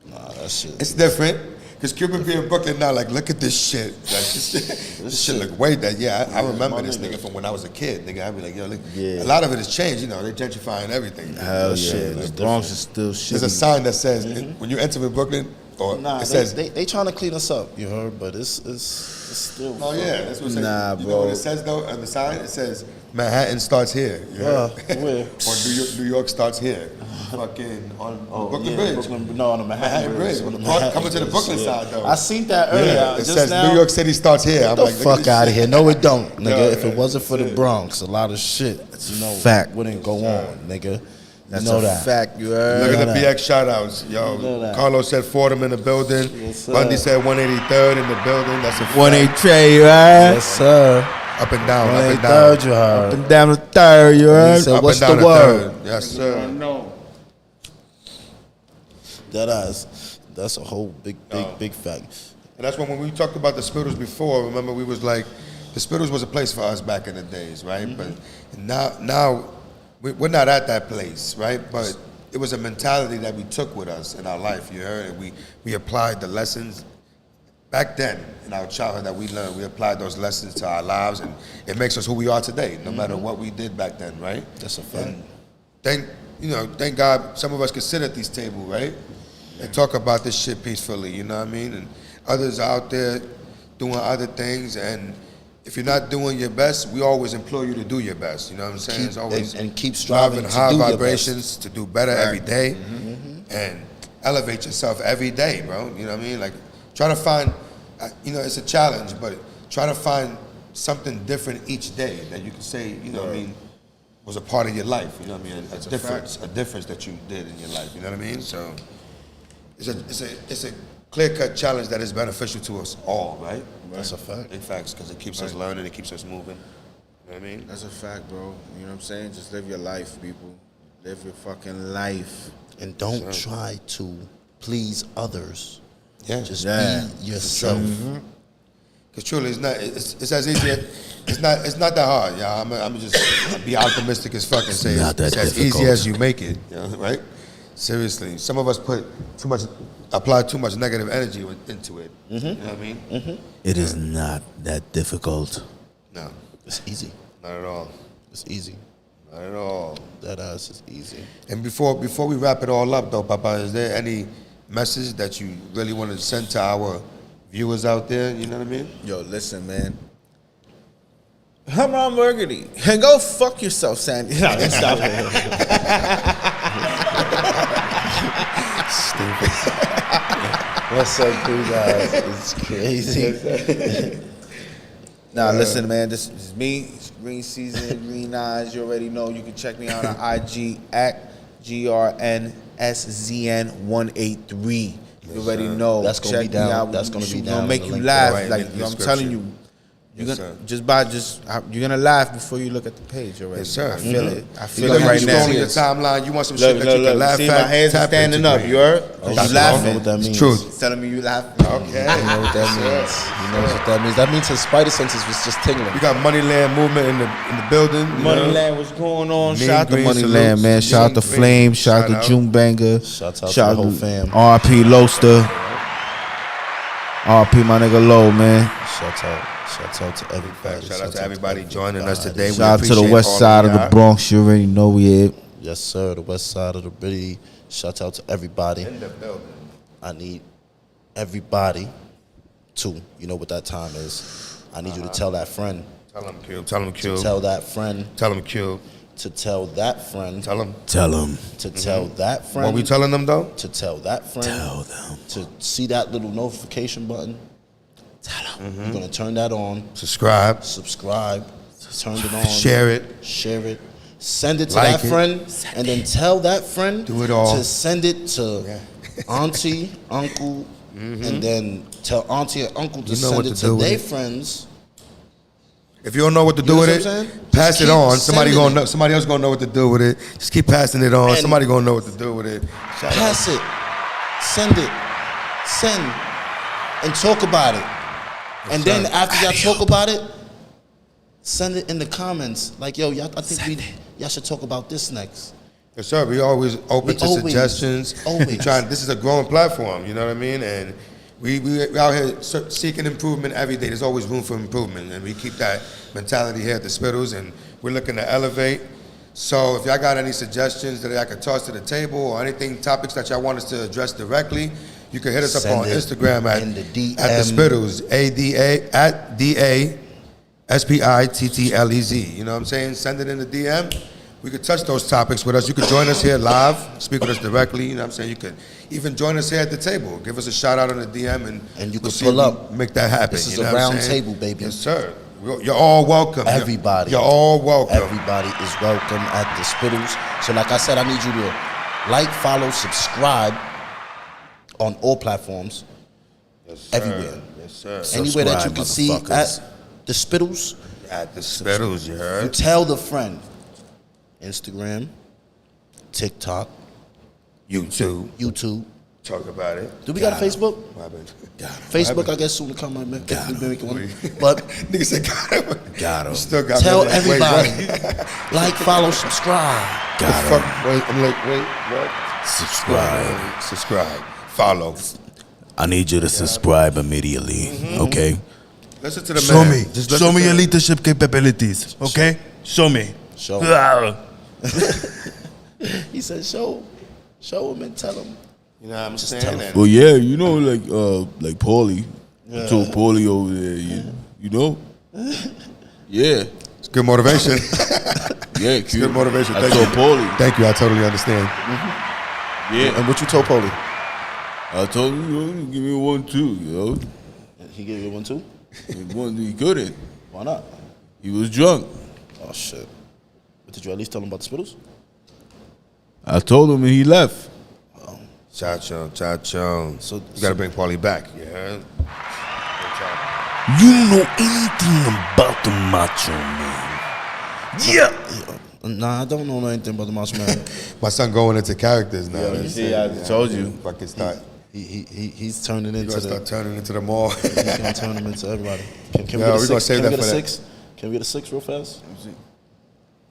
Nah, that shit. It's different. Because Cuban be in Brooklyn now, like, look at this shit. Like, this shit look way that, I remember this nigga from when I was a kid, nigga. I'd be like, yo, look, Yeah. a lot of it has changed, you know, they gentrifying everything. Hell yeah. shit The is Bronx is still shit. There's a sign that says, when you enter in Brooklyn, or Nah, it says, they trying to clean us up, you heard, but it's still. oh yeah, that's what it says. Nah, you know bro. what it says though on the sign? It says Manhattan starts here. You heard? Where? Or New York starts here. Fucking on Brooklyn yeah, Bridge. Brooklyn, no, on the Manhattan Bridge. On the Coming to the Brooklyn side though. I seen that earlier. Yeah, it just says now. New York City starts here. I'm Get the like, look at fuck this out of shit. here. No, it don't, nigga. No, if it wasn't for the Bronx, a lot of shit, you know, fact. wouldn't go on, nigga. That's you know a that. fact, you Look heard? at the that. BX shout outs. know Yo, that. Carlos said Fordham in the building. Yes, sir. Bundy said 183rd in the building. That's a fact. 183, you heard? Yes, sir. Up and down, One up ain't and down. third, you heard. Up and down the third, you He heard? said, Up what's and down the word? third. Yes, sir. That ass. That's a whole big fact. And that's when we talked about the Spittlez before. Remember, we was like, the Spittlez was a place for us back in the days, right? But now we're not at that place, right? But it was a mentality that we took with us in our life. You heard it. We applied the lessons back then in our childhood that we learned. We applied those lessons to our lives, and it makes us who we are today, no matter what we did back then, right? That's a fact. And thank God some of us could sit at these tables, right? And talk about this shit peacefully, you know what I mean? And others are out there doing other things, and if you're not doing your best, we always implore you to do your best, you know what I'm saying? It's always and keep striving to high do your vibrations to do better every day, and elevate yourself every day, bro, you know what I mean? Like, try to find, it's a challenge, but try to find something different each day that you can say, you know what I mean, was a part of your life, you know what I mean? A difference that you did in your life, you know what I mean? So it's a clear-cut challenge that is beneficial to us all, right? That's a fact. Big facts, because it keeps us learning, it keeps us moving. You know what I mean? That's a fact, bro. You know what I'm saying? Just live your life, people. Live your fucking life. And don't try to please others. Yeah. Just Yeah. be yourself. Because truly, it's as easy. It's not that hard. Yeah, I'm just be optimistic as fuck and say not that it's as easy difficult. as you make it. You know, right? Seriously, some of us apply too much negative energy into it. You know what I mean? It is not that difficult. No, It's easy. not at all. It's easy. Not at all. That ass is easy. And before we wrap it all up, though, Papa, is there any message that you really want to send to our viewers out there? You know what I mean? Yo, listen, man. I'm on Burgundy. And go fuck yourself, Sandy. No, stop What's up, you guys? It's crazy. Nah, listen, man. This is me. It's Green Season, Greeneyez. You already know. You can check me out on IG at GRNSZN183. You already know. That's gonna be Check me down. out. That's gonna be It's down gonna make in you the link laugh. right Like in the I'm description. telling you. You're Yes, gonna you're gonna laugh before you look at the page already. Yes, sir. I feel it. I You feel know, it you right be now. scrolling your timeline. You want some shit Look, that you can laugh see, at. my hands are tap standing into up. Green. You heard? Oh, You shit, I know laughing? what that It's means. truth. It's telling me you laughing. Okay. You know what that means. He knows what that means. That means his spider senses was just tingling. We got Moneyland movement in the building. you know? Moneyland, what's going on? Mean Shout out to Green Moneyland, salutes. man. Shout out to Mean Flame. Green. Shout out to Shout out. June Banger. Shouts out to the whole fam. R.P. Loaster. R.P. my nigga Low, man. Shout out to everybody. Shout out to everybody joining us today. We Shout out to the appreciate west all side of the y'all. Bronx. You already know we here. Yes, sir. The west side of the city. Shout out to everybody. In the building. I need everybody to, you know what that time is. I need you to tell that friend. Tell him, Q. Tell him, Q. Tell that friend. Tell him, Q. To tell that friend. Tell him. Tell them. To tell that friend. What we telling them, though? To tell that friend. Tell them. To see that little notification button. Tell them. You're going to turn that on. Subscribe. Subscribe. Turn it on. Share it. Share it. Send it to Like that it. friend. And then tell that friend Do it all. to send it to auntie, uncle, and then tell auntie and uncle to You know send what it to to do with their it. friends. If you don't know what to do know with what it, I'm saying? pass Just it keep on. Somebody sending gonna it. know. Somebody else gonna know what to do with it. Just keep passing it on. And- Somebody gonna know what to do with it. Shout out. Pass it. Send it. Send. And talk about it. And then after y'all talk about it, send it in the comments. Like, yo, y'all, I think y'all should talk about this next. Yes, sir. We always open We to always- suggestions. always. We trying. This is a growing platform. You know what I mean? And we out here seeking improvement every day. There's always room for improvement, and we keep that mentality here at the Spittlez. And we're looking to elevate. So if y'all got any suggestions that I could toss to the table, or anything, topics that y'all want us to address directly, you can hit us up Send on it Instagram at in the DM. the Spittlez, @DASPITTLEZ. You know what I'm saying? Send it in the DM. We could touch those topics with us. You could join us here live, speak with us directly. You know what I'm saying? You could even join us here at the table. Give us a shout out on the DM, and And you we'll could see pull if we up. make that happen. This is you know a what I'm round saying? table, baby. Yes, sir. You're all welcome. Everybody. You're all welcome. Everybody is welcome at the Spittlez. So like I said, I need you to like, follow, subscribe on all platforms. Yes, sir. Everywhere. Yes, sir. Anywhere that you can see motherfuckers. at the Spittlez, At the Spittlez, you you heard? tell the friend. Instagram, TikTok, YouTube. YouTube. Talk about it. Do we got a Facebook? What happened? Facebook, I guess, soon to come. But Nigga said, got him. Got 'em. You still got tell me. everybody. Wait, what? Like, follow, subscribe. The Got 'em. fuck? Wait, I'm like, wait, what? Subscribe. Subscribe. Follow. I need you to subscribe immediately. Okay? Listen to the Show man. me. Just listen Show me to your him. leadership capabilities. Okay? Show me. Show. He said, show him and tell him. You know what I'm saying? tell him. And Well, yeah, you know, like Paulie. I told Paulie over there, you know? Yeah. it's good motivation. Yeah, Q. good motivation. I Thank told you. Paulie. Thank you. I totally understand. Yeah. And what you told Paulie? I told him, you know, give me 1, 2, you know? He gave you one too? He couldn't. Why not? He was drunk. Oh, shit. But did you at least tell him about the Spittlez? I told him and he left. Cha-chung. So- You got to bring Paulie back. You heard? You know anything about the Macho Man? Yeah. Nah, I don't know anything about the Macho Man. My son going into characters now. You see, I told you. Fucking start. He's turning You're into going to the. start turning into the mall. He's gonna turn him into everybody. Can we No, get a we gonna six? save Can we that get a for that. 6? Can we get a 6 real fast?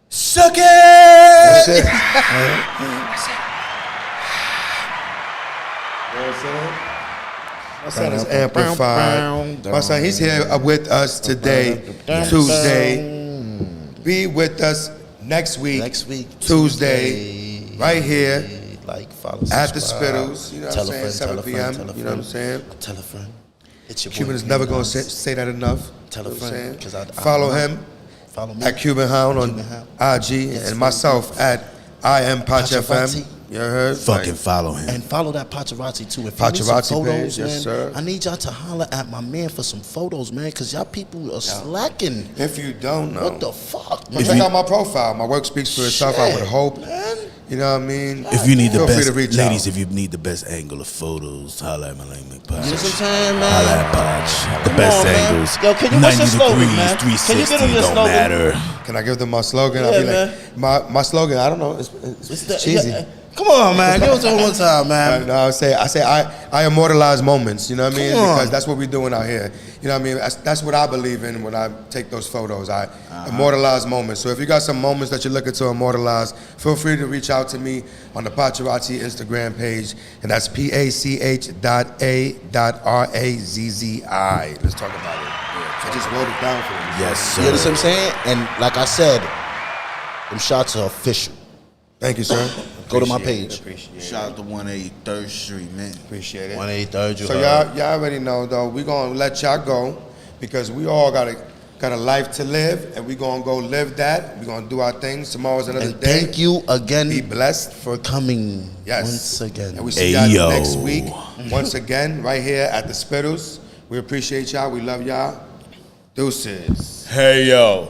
Suck it! Shit. My son is amplified. My son, he's here with us today, Tuesday. Be with us next week, Next week, Tuesday, right here Like, follow, at the subscribe. Spittlez. You know what Tell I'm a saying? friend, 7 tell a p.m. friend, tell a You know what I'm friend. saying? Tell a friend. It's your boy, Cuban is never going to Greeneyez. say that enough. Tell a You know what I'm friend, saying? 'cause I Follow know. him Follow me. at Cuban Hound on Cuban Hound. IG and myself at I am Pach FM. Pacharazzi. You heard? Fucking Like, follow him. And follow that paparazzi too. If you need some Paparazzi photos, page, yes, man, sir. I need y'all to holler at my man for some photos, man, because y'all people are slacking. if you don't know. What the fuck, But man? check out my profile. My work speaks for itself, I would Shit, hope. man. You You know what I mean? If you need the Feel free best, to reach ladies, out. if you need the best angle of photos, holla at my lane McPotch. You know what I'm saying, man? Holla at Potch. The Come best on, man. angles. Yo, can you- 90 what's your slogan, degrees, man? Can you 360, give them your don't slogan? matter. Can I give them my slogan? Yeah, I'll be man. like, my slogan, I don't know, it's cheesy. Yeah, come on, man. Give it to him one time, man. No, I say I immortalize moments, you know what I mean? Come on. Because that's what we're doing out here. You know what I mean? That's what I believe in when I take those photos. I immortalize moments. So if you got some moments that you're looking to immortalize, feel free to reach out to me on the Pacharazzi Instagram page, and that's PACH.A.RAZZI. Let's talk about it. I just wrote it down for you. Yes, You know what sir. I'm saying? And like I said, them shots are official. Thank you, sir. Go to my Appreciate it, page. Appreciate it. Shout out to 183rd Street, man. Appreciate it. 183rd, you So heard. y'all already know though, we gonna let y'all go because we all got a life to live, and we gonna go live that. We gonna do our things. Tomorrow's another And day. thank you again Be blessed. for coming Yes. once again. And we see y'all Ayo. next week once again right here at the Spittlez. We appreciate y'all. We love y'all. Deuces. Hey yo.